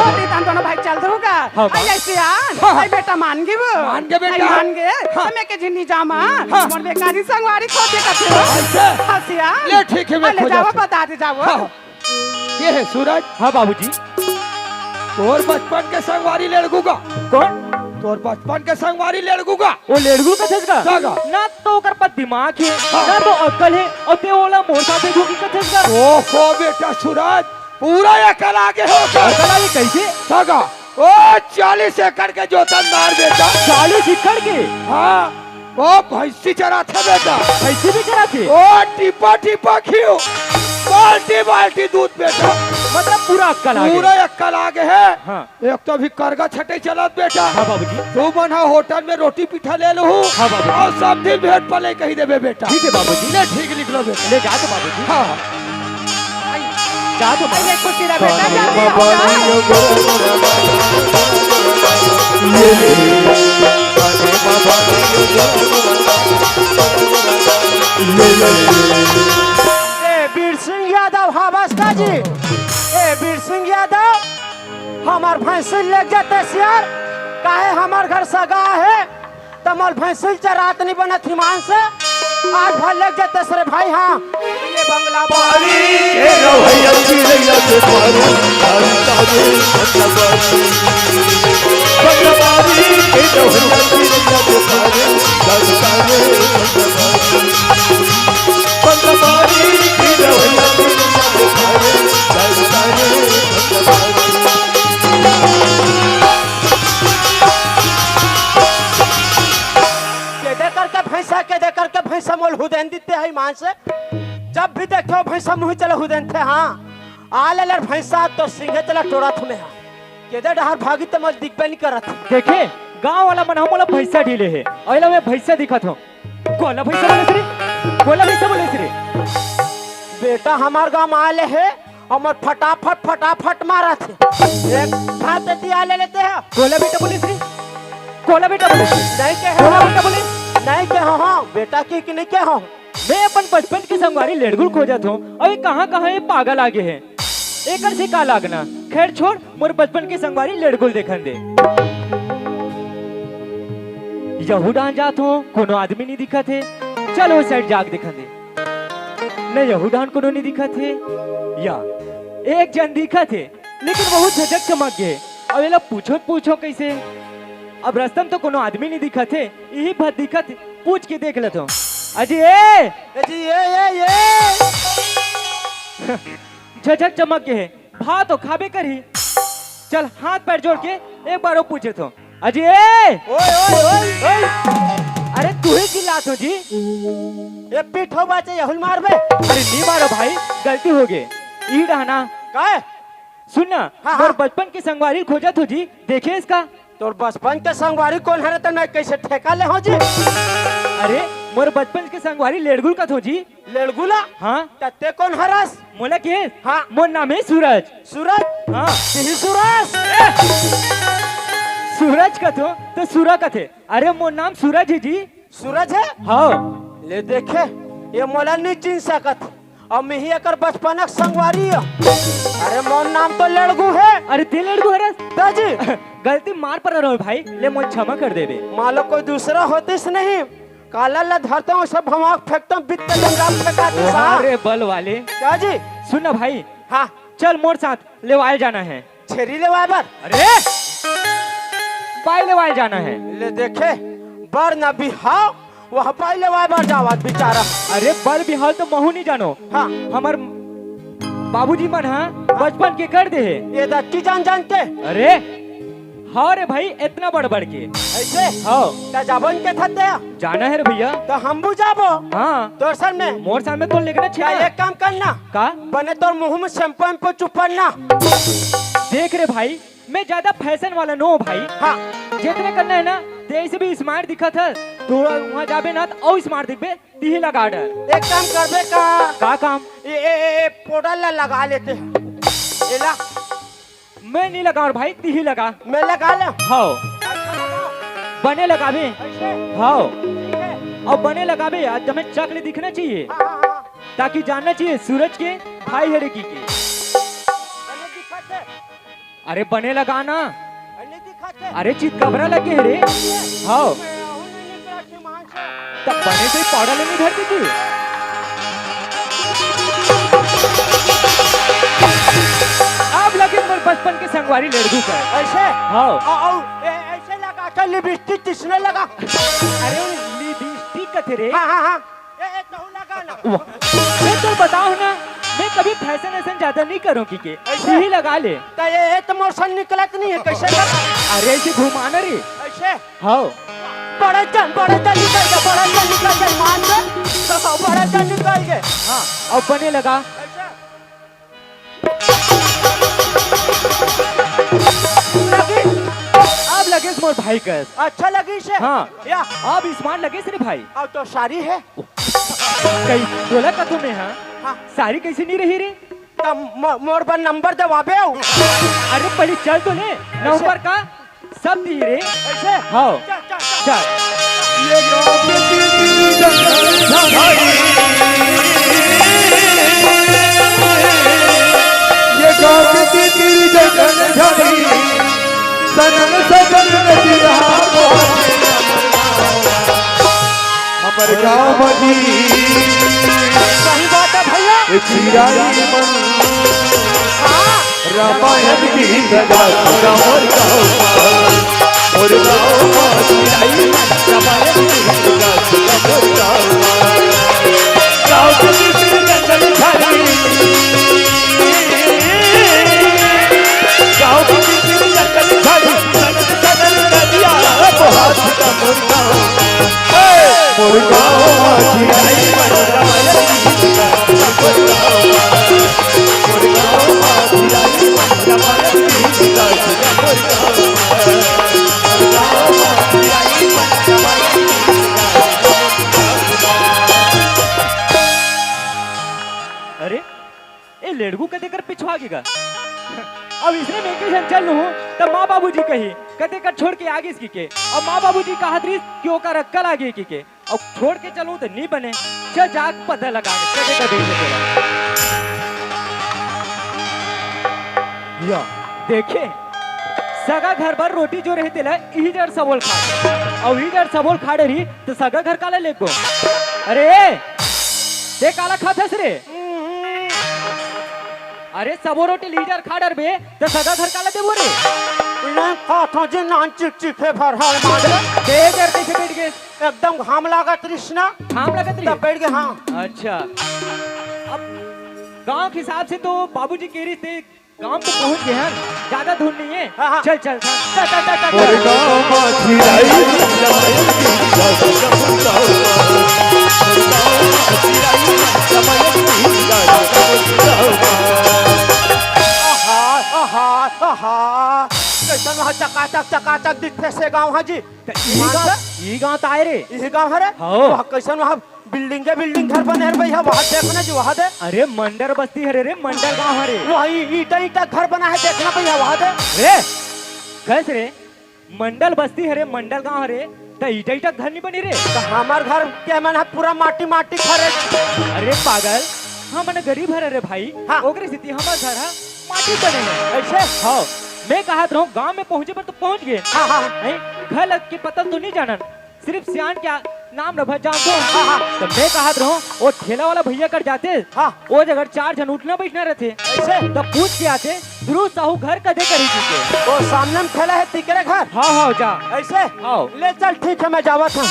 हो दी दोनों भाई चल दूंगा हाँ, माँ। आई ऐसे यार हाँ। आई बेटा मान गे वो मान गे बेटा। मान गे हमें के जिन्नी जामा हाँ। मोर बेकारी संगवारी खोजे करते हो ऐसे? हसिया ले ठीक है, मैं ले खोजा जाओ से। बता दे जाओ हाँ। ये है सूरज हाँ बाबूजी तोर बचपन के संगवारी लड़कूगा कौन तोर बचपन के संगवारी लड़कूगा वो लेड़गू का थसगा जागा। ना तो ओकर पास दिमाग है हाँ। ना तो अक्ल है और ते ओला मोर साथे घूमी का थसगा ओहो बेटा सूरज पूरा अकल आगे हो अकल ये कैसे जागा ओ 40 एकड़ के जोतनदार बेटा 40 एकड़ के हाँ वो भैंसी चरा था बेटा ऐसे भी चला थे ओ टिपा खियो बाल्टी बाल्टी दूध बेटा मतलब पूरा अक्ल आ पूरा गया अक्ल आगे है हाँ एक तो अभी करगा छटे चलत बेटा हाँ बाबूजी तू बना होटल में रोटी पिठा ले लो हाँ, बाबूजी। और सब दिन भेंट पले कही देबे बेटा ठीक है बाबूजी ले ठीक लिख लो बेटा ले जा तो बाबूजी हाँ जा तो आई बाबूजी ये खुशी रा बेटा जल्दी हो जा ए वीर सिंह यादव हावस्ता जी ए वीर सिंह यादव हमार भैंसी ले जाते सियार काहे हमार घर सगा है तमल भैंसी चरात नहीं बनत हिमान से आज भर लग जाते सरे भाई हाँ ये बंगला बाड़ी के दे करके भैंसा मोल हुदैन देते है ईमान से जब भी देखो भैंसा मुँह चले हुदैन थे हाँ आ ले भैंसा तो सिंहे चला टोरा तुम्हें केदे डहार भागी तो मज दिखबे नहीं करत देखे गांव वाला मन हमला भैंसा ढीले है अइला में भैंसा दिखत हो कोला भैंसा बोले रे कोला भैंसा बोले रे बेटा हमार गांव में आले है हमर फटाफट मारा थे एक हाथ दिया ले लेते हैं कोला बेटा बोले रे कोला बेटा बोले नहीं के कोला हो बेटा बोले नहीं के हो बेटा की कि नहीं के हो मैं अपन बचपन की संगवारी लेड़गुल खोजत हूँ अभी कहाँ ये पागल आगे है एकर से का लागना खैर छोड़ मोर बचपन की संगवारी लेड़गुल देखन दे यहूदान जात हो कोनो आदमी नहीं दिखत है चलो साइड जाग देखन दे न यहूदान कोनो नहीं दिखत है या एक जन दिखा थे लेकिन बहुत झटक चमक गए। अब ये लोग पूछो कैसे। अब रास्ता में तो कोनो आदमी नहीं दिखा थे, यही भद दिखा थे, पूछ के देख लेता हूँ। अजी ये झटक चमक गए भात तो खाबे करी। चल हाथ पैर जोड़ के एक बार वो पूछे तो अजी अरे तू ही चिल्लात हो जी। ये पीठो बाचे यहुल मार बे। अरे नहीं मारो भाई, गलती हो गई। ई रहना काय सुनना, हाँ, मोर हाँ। बचपन की संगवारी खोजत हो जी, देखे इसका। तोर बचपन के संगवारी कौन है तो मैं कैसे ठेका ले हो जी। अरे मोर बचपन के संगवारी लेड़गुल का थो जी। लेड़गुला हाँ तत्ते कौन हरस। मोला के हाँ। मोर नाम है सूरज। सूरज हाँ यही सूरज। सूरज का तो सूरा का थे। अरे मोर नाम सूरज है जी। सूरज है हाँ ले देखे ये मोला नहीं चिन सकत और मैं ही अकर बचपनक संगवारी है। अरे मोर नाम तो लड़गू है। अरे ते लड़गू हरस दाजी गलती मार पर रहो भाई, ले मोर क्षमा कर देवे। मालो कोई दूसरा होतीस नहीं काला ला धरता हूँ सब भमाक फेंकता हूँ बित्ते लंगाम फेंकाते सा। अरे बल वाले दाजी सुन ना भाई, हाँ चल मोर साथ लेवाए जाना है। छेरी ले वाबर अरे पाई लेवाए जाना है। ले देखे बर न बिहाव वह पाई ले वाबर जावत बेचारा। अरे बल बिहाल तो महू नहीं जानो। हाँ हमार बाबूजी मन हाँ बचपन के कर दे है। ये दत्ती जान जानते अरे हाँ रे भाई इतना बढ़ बढ़ के ऐसे हाँ ता जाबन के थते जाना है रे भैया। तो हम भी जाबो हाँ तोर सर में मोर सामने तो लेकर क्या एक काम करना का बने तोर मुंह में शैम्पू पे चुपड़ना। देख रे भाई मैं ज्यादा फैशन वाला नो भाई। हाँ जितने करना है ना तेरे भी स्मार्ट दिखा था, थोड़ा वहाँ जाबे ना तो और स्मार्ट दिखबे ती लगा डर। एक काम करबे का काम ये पोडल ला लगा लेते ये ला मैं नहीं लगा भाई ती ही लगा। मैं लगा ले हाँ बने लगाबे। ऐसे हाँ ठीक है। और बने लगाबे आज हमें चक्र दिखना चाहिए हाँ, हाँ, हाँ। ताकि जानना चाहिए सूरज के भाई है की के। अने दिखाते अरे बने लगाना। अने दिखाते अरे चित कबरा लगे है रे। हाँ तब बने से पौड़ा लेने धरती थी। अब लगे मोर बचपन के संगवारी लड़कू का। ऐसे हाँ ऐसे लगा कर लिपस्टिक किसने लगा। अरे लिपस्टिक का थे रे। हाँ हाँ हाँ ये तो लगा ना। मैं तो बताऊं ना मैं कभी फैशन ऐसा ज्यादा नहीं करूँ की के ऐसे? ही लगा ले। तो ये तो मोशन निकलत नहीं है कैसे लगा। अरे ऐसे घुमाना रे। ऐसे हाँ बड़ा जन निकल गया बड़ा जन निकल गया मान दे तो बड़ा जन निकल गए। हाँ अब बने लगा। ऐसे लगी अब लगे मोर भाई का। अच्छा लगी से हाँ या अब स्मार्ट लगे से भाई। अब तो सारी है कई बोला का तुम्हें हाँ हाँ सारी कैसी नहीं रही रे। तब मोर पर नंबर दबाबे अरे पहले चल तो ले नंबर का सब दी रे। ऐसे हाँ चल चल ये गाँव की तेरी जगन झड़ी सनन सजन नदी रहा हमर गाँव मदी सही बात है भैया। चिराई मन हाँ रामायण की जगह मोर गाँव और गाँव चिराई रामायण की जगह मोर गाँव की तेरी जगन झड़ी गाँव की तेरी जगन झड़ी सनन नदिया बहुत मोर गाँव चिराई मन रामायण की जगह मोर गाँव चिराई मन रामायण की जगह मोर अरे ये लड़कू कदे कर पिछवा गएगा। अब इसने मैं के चल लूं तब माँ बाबूजी कही कदे कर छोड़ के आगे इसकी के। अब माँ बाबूजी कहा दृश क्यों कर कल आगे की के। अब छोड़ के चलूं तो नहीं बने। चल जाग पता लगा कदे कर या देखे सगा घर पर रोटी जो रहते ला यही जर सबोल खा और यही जर सबोल खा रही तो सगा घर काला ले को। अरे ते काला खाथस रे अरे सबो रोटी लीडर खा डर बे तो सदा घर काला देबो रे नहीं खाता जी नान चिक चिक है भर हाल मार दे डर कैसे बैठ गए एकदम घाम लगा तृष्णा हम लगत तब रही बैठ गए। हाँ अच्छा अब गांव के हिसाब से तो बाबूजी कह रही थे गांव तो पहुंच गए हैं ज्यादा दूर नहीं है हाँ, हाँ। चल चल चल चल चल चल और गाँव माछी लाई कैसन वहाँ चकाचक दिखे से गाँव है जी। ये गांव तो आए रे यही गाँव है रे। हाँ। वहाँ कैसन वहाँ बिल्डिंग घर बने हैं भैया, वहाँ देखना जी वहाँ दे। अरे मंडर बस्ती है रे मंडर गांव है रे वही ईटा घर बना है देखना भैया वहाँ दे। रे कैसे रे मंडल बस्ती है रे मंडल गांव है रे तो ईटा ईटा घर नहीं बनी रे तो हमार घर क्या मन है पूरा माटी खरे। अरे पागल हम मने गरीब है रे भाई हाँ। ओकरे स्थिति हमार घर है माटी बने है ऐसे हाँ मैं कहा था गांव में पहुंचे पर तो पहुंच गए हाँ हाँ नहीं घर लग के पता तो नहीं जाना सिर्फ सियान क्या नाम रभा जान दो हाँ, हाँ। तो मैं कहा था वो ठेला वाला भैया कर जाते हाँ। वो जगह 4 जन उठना बैठना रहते ऐसे तब पूछ के आते ध्रुव साहू घर कदे करी चुके वो सामने में ठेला है तिकरे घर हाँ हाँ जा ऐसे आओ ले चल ठीक है मैं जावा था।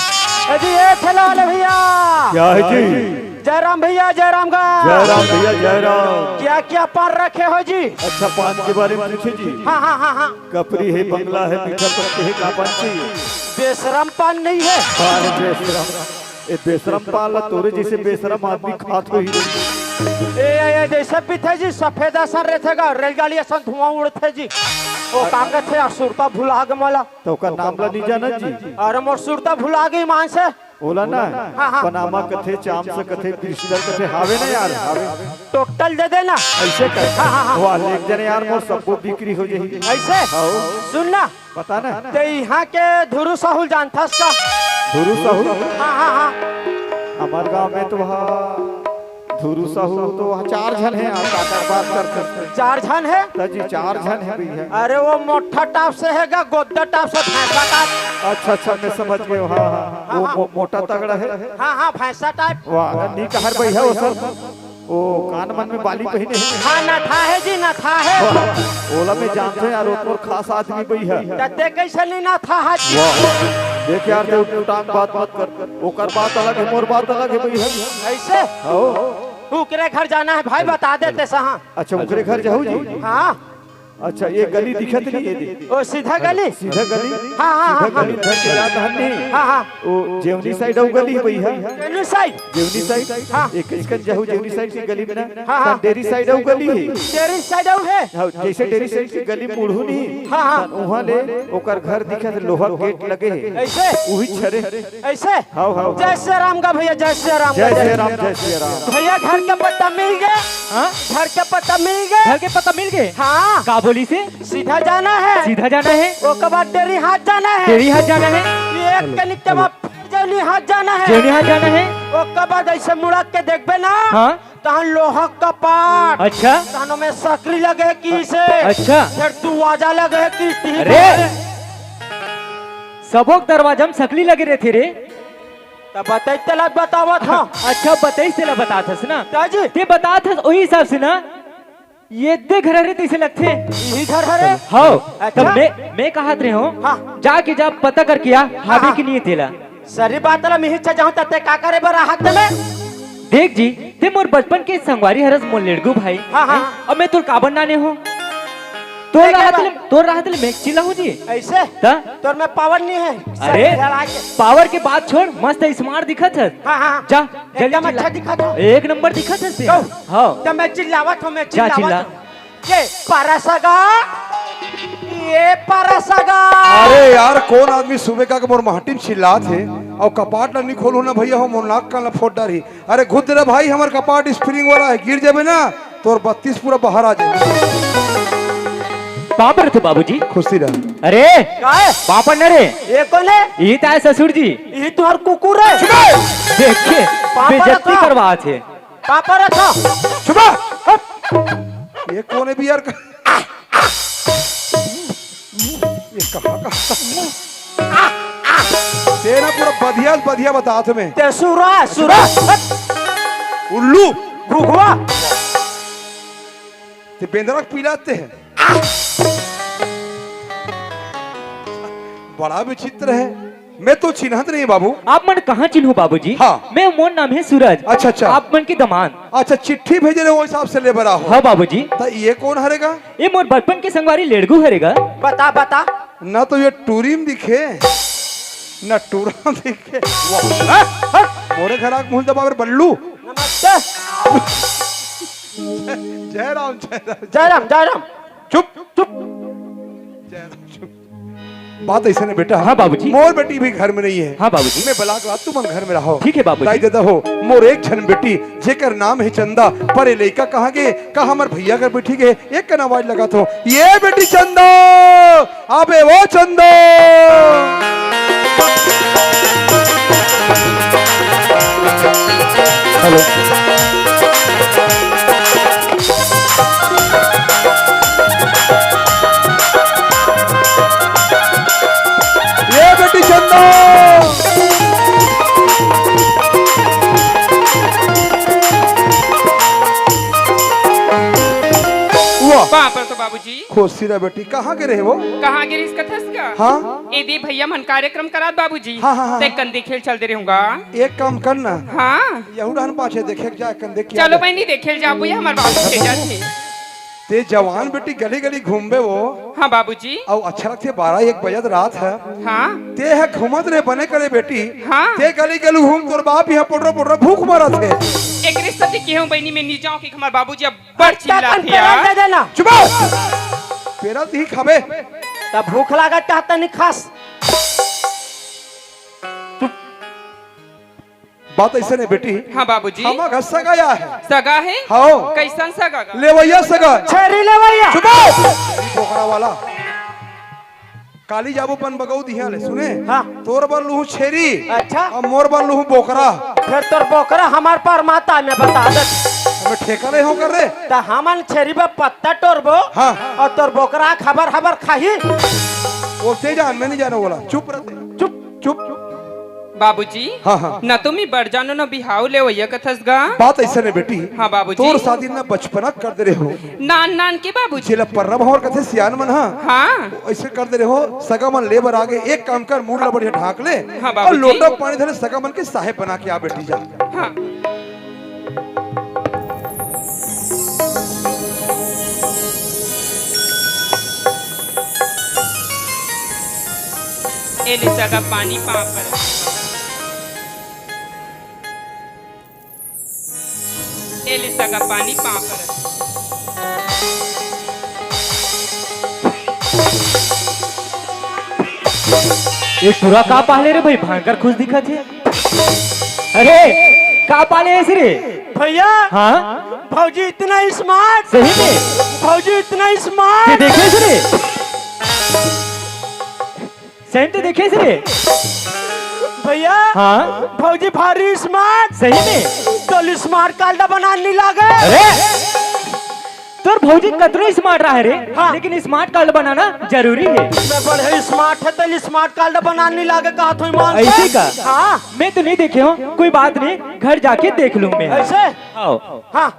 अजी ये ठेला वाले भैया क्या है जी? जयराम भैया जयराम का जयराम भैया जयराम। क्या क्या पान रखे हो जी? अच्छा पान के बारे में पूछे जी। हाँ हाँ हाँ हाँ कपरी है, बंगला है, मीठा पत्ते है, का पान चाहिए? बेशरम पान नहीं है। पान बेशरम, ए बेशरम पान ला तोरे जैसे बेशरम आदमी खात हो ही ए जैसे भी थे जी सफेद असर रहतेगा रेलगाड़ी ऐसा धुआं उड़ते जी। वो कागज थे सुरता भुला गए मला। तो का नाम ला नहीं जाना जी? अरे मोर सुरता भुला गई मान से। बोला ना हाँ, हाँ। पनामा कथे, चाम से कथे, पिस्टल कथे, हावे ना यार हावे। टोटल दे देना ऐसे कर हाँ, हाँ, हाँ। वो एक जने यार मोर सबको बिक्री हो जाएगी। ऐसे आओ सुनना पता ना ते यहाँ के धुरु साहुल जानता का। धुरु साहू हाँ हाँ हाँ हमारे गांव में तो वहाँ धुरु साहू तो वहाँ 4 जन है। आप काका बात करते 4 जन है। जी 4 जन है भैया। अरे वो मोटा टाप से हैगा गोद्दा टाप से भैंसा टाप। अच्छा अच्छा मैं समझ गया। हाँ हाँ वो मोटा तगड़ा है। हाँ हाँ भैंसा टाप। वाह नहीं कहर भैया वो सर वो कान मन में बाली पहने है। हाँ ना था है जी ना था है। ओला में जानते हैं यार और खास आदमी भैया। तते कैसे नहीं ना था है जी। देख यार देव टांग बात मत कर, ओकर बात अलग है, मोर बात अलग है भैया। ऐसे आओ उकरे घर जाना है भाई बता देते सहा। अच्छा उनके घर जाओ जी। हाँ अच्छा ये गली दिखत नहीं है? वो सीधा गली। सीधा गली हाँ, हाँ, सीधा हाँ, गली घर के रात हन्नी हाँ हाँ वो जेवनी साइड औ गली है भैया। दोनों साइड जेवनी साइड हाँ। एक इसकन जाहू जेवनी साइड की गली में ना हाँ, हाँ। डेरी साइड औ गली है। तेरी साइड आउ है। हाँ, जैसे डेरी साइड की गली मुड़ू नहीं हाँ, हाँ। वहाँ ले ओकर घर दिखत लोहा गेट लगे है ऐसे वही छरे। ऐसे हाँ हाँ जय श्री राम का भैया जय श्री राम जय का। श्री राम जय श्री राम। भैया घर का पत्ता मिल गया। हाँ घर का पत्ता मिल गया। घर के पता मिल गए हाँ का बोली से सीधा जाना है। सीधा जाना है वो के बाद डेरी हाथ जाना है। तेरी हाथ जाना है ये एक कनिक के बाद फिर जेवनी हाथ जाना है। जेवनी हाथ जाना है वो के बाद ऐसे मुड़क के देखबे ना हाँ तहन लोहा का पाट अच्छा तहनों में सकरी लगे की से अच्छा फिर दरवाजा लगे की ती। अरे सबोक दरवाजा में सकली लगे रहे थे रे तब बताइते ला बतावत हाँ। अच्छा बताइस तेला बता थस ना ताजी ते बता थस वही हिसाब से ना ये दे घर रे तैसे लगते यही घर है रे। हाँ अच्छा। तब मैं कहा रहे हो हाँ। जाके जा पता कर किया हावी हाँ। की नहीं तेला सरी बात ला मिही चाहूं तते का करे बरा हाथ में। देख जी ते मोर बचपन के संगवारी हरस मोर लड़गू भाई हाँ, हाँ। हैं? अब मैं तुर काबन नाने हो देखे तोर राहत ले मैं चिल्ला हूँ जी ऐसे ता? तोर में पावर नहीं है। अरे सब लड़ा के। पावर के बात छोड़ मस्त स्मार्ट दिखत है हाँ हाँ जा जल्दी एकदम चिल्ला। अच्छा दिखा था। एक नंबर दिखत है तो हाँ तो मैं चिल्लावत हूँ मैं जा चिल्ला चिल्लावत हूँ। ये परसगा ये परसगा। अरे यार कौन आदमी सुबह का मोर महटिम चिल्ला थे और कपाट ना निखोलू ना भैया हो मोर नाक का ना फोट डारी। अरे खुद रे भाई हमार कपाट स्प्रिंग वाला है गिर जाबे ना तोर 32 पूरा बाहर आ जाए। पापड़ थे बाबूजी खुशी रह। अरे का है पापड़ न रे ये कौन है? ये ताए ससुर जी ये तुम्हार कुकुर है। देखे पापड़ बेइज्जती था। करवा थे पापा था। चुप ये कौन है भी यार ये कहाँ का तेरा पूरा बढ़िया बता तुम्हें ते सुरा सुरा उल्लू घुघवा ते बेंदरा पिलाते हैं। बड़ा विचित्र है, मैं तो चिन्हत नहीं बाबू। आप मन कहाँ चिन्हू बाबूजी? हाँ। मैं मोर नाम है सूरज। अच्छा अच्छा। आप मन की दमान। अच्छा चिट्ठी भेजे रहे वो हिसाब से ले बरा हो। हाँ बाबूजी। तो ये कौन हरेगा? ये मोर बचपन के संगवारी लेड़गू हरेगा। बता बता। ना तो ये टूरीम दिखे ना टूरा दिखे। वाह, मोरे घर आग मुंह दबावर बल्लू। नमस्ते। जय राम जय राम। जय राम जय राम। चुप चुप। जय राम चुप। बात ऐसे ने बेटा। हाँ बाबूजी। मोर बेटी भी घर में नहीं है। हाँ बाबूजी। मैं बलाक रात तुम घर में रहो। ठीक है बाबूजी। दाई दादा हो मोर एक छन बेटी जेकर नाम है चंदा। परे लइका कहाँ गे का हमर भैया घर बैठी गे एक कन आवाज लगा तो ये बेटी चंदा अबे वो चंदा। हेलो ये बेटी चंदा। वहाँ पर तो बाबूजी खुशी रह बेटी कहाँ के रहे वो? कहाँ गिरीश कथस का? हाँ यदि भैया मन कार्यक्रम करा बाबूजी। हाँ, हाँ, हाँ। ते कंदी खेल चलते रहूंगा। एक काम करना हाँ यहूदान पाछे देखे जाए कंदे क्या चलो मैं नहीं देखे जाबू ये हमारे बाबू भेजा थे। ते जवान बेटी गली गली घूमबे वो हाँ बाबूजी। और अच्छा लगते 12-1 बजे रात है हाँ ते है घूमत रे बने करे बेटी। हाँ। ते गली गली घूम तोर बाप यहाँ पोटरा भूख मारा थे। एक रिश्ता से केहू बहनी में नी जाऊं कि हमारे बाबूजी अब बड़ चिल्ला थे दे यार। देना। चुप पेरा ती खाबे। तब भूख लागत चाहता नहीं खास। बात ऐसे नहीं बेटी। हाँ बाबूजी। हम घर सगाया है। सगा है? हाँ कैसन सगा? लेवैया सगा। छेरी ले भैया। चुप बोकरा वाला काली जाबू पन बगौ दिया ले सुने। हाँ। तोर बर लूहू छेरी अच्छा। और मोर बर लूहू बोकरा। फिर तोर बोकरा हमार पर माता में बता दे। हमें ठेका ले हो कर रे। तो हमन छेरी पे पत्ता टोरबो। हाँ। और तोर बोकरा खबर खाही। वो ते जान मैं नहीं जाने वाला। चुप रहते चुप चुप। बाबूजी। हाँ हाँ न तुम बड़ जानो न बिहाव ले वैया कथस गा। बात ऐसे ने बेटी। हाँ बाबूजी। तोर शादी ना बचपना कर दे रहे हो। नान नान के बाबूजी। जेला पर्रब और कथे सियान मन हाँ हाँ ऐसे कर दे रहे हो। सगा मन लेबर आगे एक काम कर मुंह ला बढ़िया ढाक ले। हाँ और बाबूजी। लोटा पानी धरे सगा मन के साहेब बना के आ बेटी जा। हाँ एले सगा पानी पाप पर। एले सगा पानी पाप पर। ये पूरा का पाले रे भाई भयंकर खुश दिखा थे। अरे का पाले ऐसे रे? भैया। हाँ भौजी इतना स्मार्ट। सही में भौजी इतना ये स्मार्ट। देखे से रे? सही तो देखे से रे? भैया। हाँ भौजी भारी स्मार्ट। सही में। तो स्मार्ट कार्ड बनाने लागे। अरे तोर भौजी कतरो स्मार्ट रहा है रे। हाँ। लेकिन स्मार्ट कार्ड बनाना जरूरी है। मैं बड़े स्मार्ट है तो स्मार्ट कार्ड बनाने लागे कहा तो ईमान से। ऐसे का? हाँ मैं तो नहीं देखे हूँ। कोई बात नहीं घर जाके देख लूँ मैं। ऐसे। आओ हाँ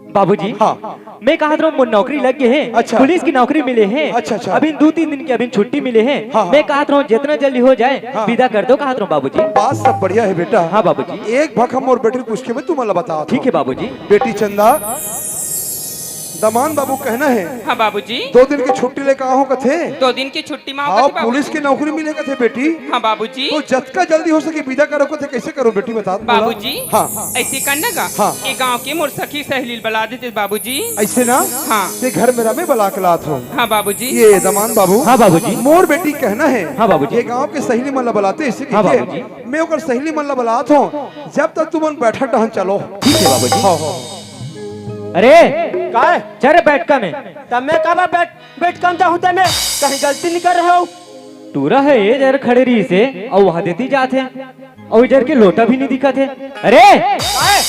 बाबूजी। हाँ मैं कहा था नौकरी लग गए हैं। अच्छा। पुलिस की नौकरी मिले हैं। अच्छा, अच्छा। अभी 2-3 दिन की अभी छुट्टी मिले हैं। हाँ, मैं कहा था जितना जल्दी हो जाए हाँ। विदा कर दो। कहा था बाबूजी। बात सब बढ़िया है बेटा। हाँ बाबूजी। एक भक हम और बेटी पूछ के मैं तुम्हें बता। ठीक है बाबूजी। बेटी चंदा दमान बाबू कहना है हाँ बाबूजी। 2 दिन की छुट्टी ले कहा हो कथे। 2 दिन की छुट्टी में हाँ पुलिस की नौकरी मिले कथे बेटी। हाँ बाबूजी। तो जतका जल्दी हो सके विदा करो कथे कैसे करो बेटी बता। बाबूजी। हाँ ऐसे करना का? हाँ। ये गांव के मोर सखी सहेली बुला देते बाबूजी। ऐसे ना। हाँ। ते घर मेरा में बला के लात हूँ। हाँ बाबूजी। ये दमान बाबू। हाँ बाबूजी। मोर बेटी कहना है। हाँ बाबूजी। ये गांव के सहेली मन ला बुलाते इसे हाँ कीजिए। बाबूजी। मैं ओकर सहेली मन ला बुलात हूँ जब तक तुम बैठा टहन चलो। ठीक है बाबूजी। हाँ हाँ अरे काय चल बैठ का में तब मैं कहा बैठ कम जाऊँ मैं कहीं गलती नहीं कर रहे हो। टूरा है ये जर खड़े रही से और वहाँ देती जाते हैं और इधर के लोटा भी नहीं दिखा थे। अरे काय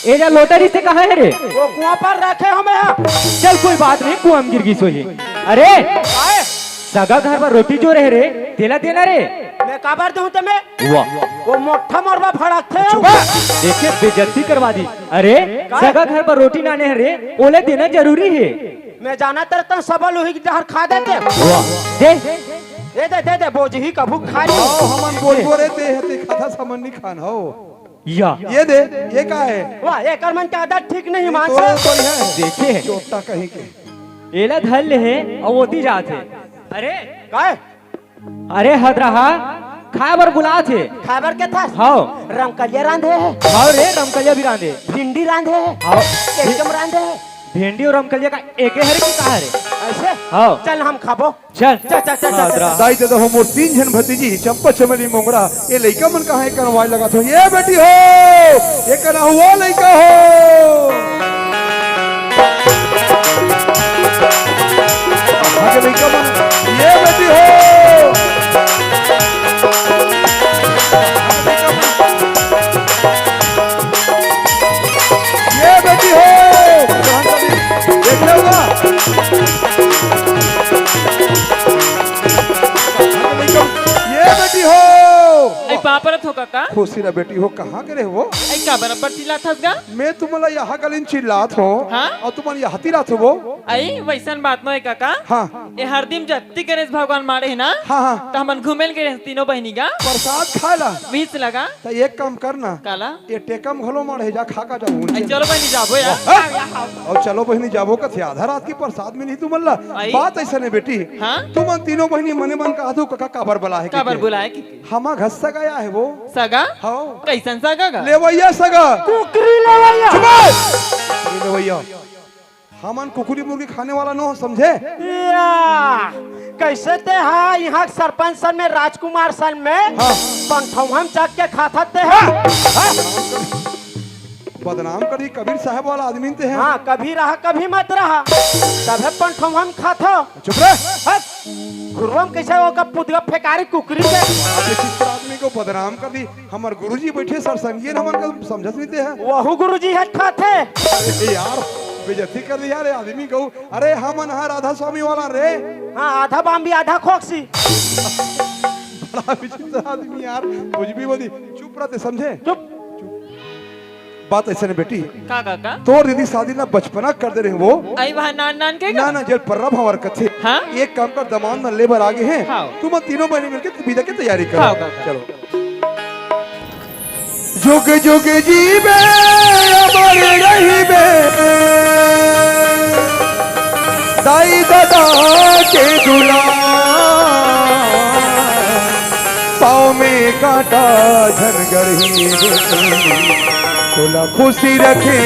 ये जर लोटा रही से कहाँ है रे? वो कुआं पर रखे हमें यहाँ। चल कोई बात नहीं कुआं में गिर गई सोही। अरे काय सगा घर पर रोटी जो रह रे तेला देना रे। मैं काबर दूं तुम्हें? वाह वो मोटा मोरबा फड़क थे। देखे बेइज्जती करवा दी। अरे सगा घर पर रोटी नाने है रे, ओले देना जरूरी है। मैं जाना तरता सब लोही की डहर खा देते। वाह दे दे बोझ ही कभू खा ली। आओ हमन बोल रहते हते खाधा सामान नहीं खान हो। या ये दे, ये का है? वाह एक मन की आदत ठीक नहीं मान तो बढ़िया है। देखे चोटा कहीं के एला धल ले है और ओती जात है। अरे काय अरे हद रहा खाए बर बुला थे। खबर के था? हाँ रमकलिया रांधे है। हाँ रे रमकलिया भी रांधे। भिंडी रांधे है। हाँ एकदम रांधे है। भिंडी और रमकलिया का एक है कि कहा रे? ऐसे हाँ चल हम खाबो। चल चल चल चल हाँ, चल दरा। दाई दे हो मोर 3 जन भतीजी चंपा चमेली मोंगरा ये लइका मन कहां करवाए लगा तो ये बेटी हो ये कना हुआ लइका हो आगे लइका मन ये बेटी हो ये बेटी हो देख लूंगा ये बेटी हो आई पापरत हो काका खुशी रा बेटी हो कहाँ करे हो आई का बराबर चिल्लात हस गा मैं तुम्हाला यहाँ गलिन चिल्लात हो हाँ? और तुम्हारी यहाँ तिरात हो वो आई वैसन बात न है काका हाँ ए हर दिन जत्ती गणेश भगवान मारे है ना हाँ हाँ तो हमन घूमेल गए तीनों बहनी गा प्रसाद खाला 20 लगा तो एक काम करना काला ये टेकम घलो मारे जा खा का जाओ आई चलो बहनी जाबो यार और चलो बहनी जाबो का थे आधा रात की प्रसाद मिली तुमल्ला आई? बात ऐसा नहीं बेटी हाँ? तुम तीनों बहनी मने मन कहा दो काका काबर बुला है काबर बुलाए कि हमा घस्सा गया है वो सगा हाँ कैसन सगा गा लेवैया सगा कुकरी लेवैया। ये लेवैया हमन कुकुरी मुर्गी खाने वाला न हो समझे या कैसे ते हाँ यहाँ के सरपंच सन में राजकुमार सन में हाँ। पंठम चक के खाता ते हैं। बदनाम करी कबीर साहब वाला आदमी ते हैं हाँ कभी रहा कभी मत रहा तबे पंठम खाता। चुप रह गुरुवम कैसे वो का पुदगा फेकारी कुकरी के आपने किस तरह आदमी को बदनाम कर दी हमारे गुरुजी बैठे सर संगीन हमन का समझत नहीं ते हैं वहु गुरुजी है खाते। अरे यार बेइज्जती कर दी यार आदमी को अरे हमन है राधा स्वामी वाला रे हाँ आधा बाम्बी आधा खोक्सी। बड़ा विचित्र आदमी यार कुछ भी बोली चुप रहते समझे चुप। बात ऐसे नहीं बेटी का काका तोर दीदी शादी ना बचपना कर दे रहे वो आई वहां नान नान के ना गा ना जल पर्रब हमार कथे हाँ? एक काम कर दमान में लेबर आगे हैं हाँ। तुम तीनों बहनी मिलकर विदा की तैयारी हाँ, करो काका। चलो जुग जुग जीवे अमर रहीबे दाई दादा के दुलार पाँव में कांटा झनगर ही खुला खुशी रखे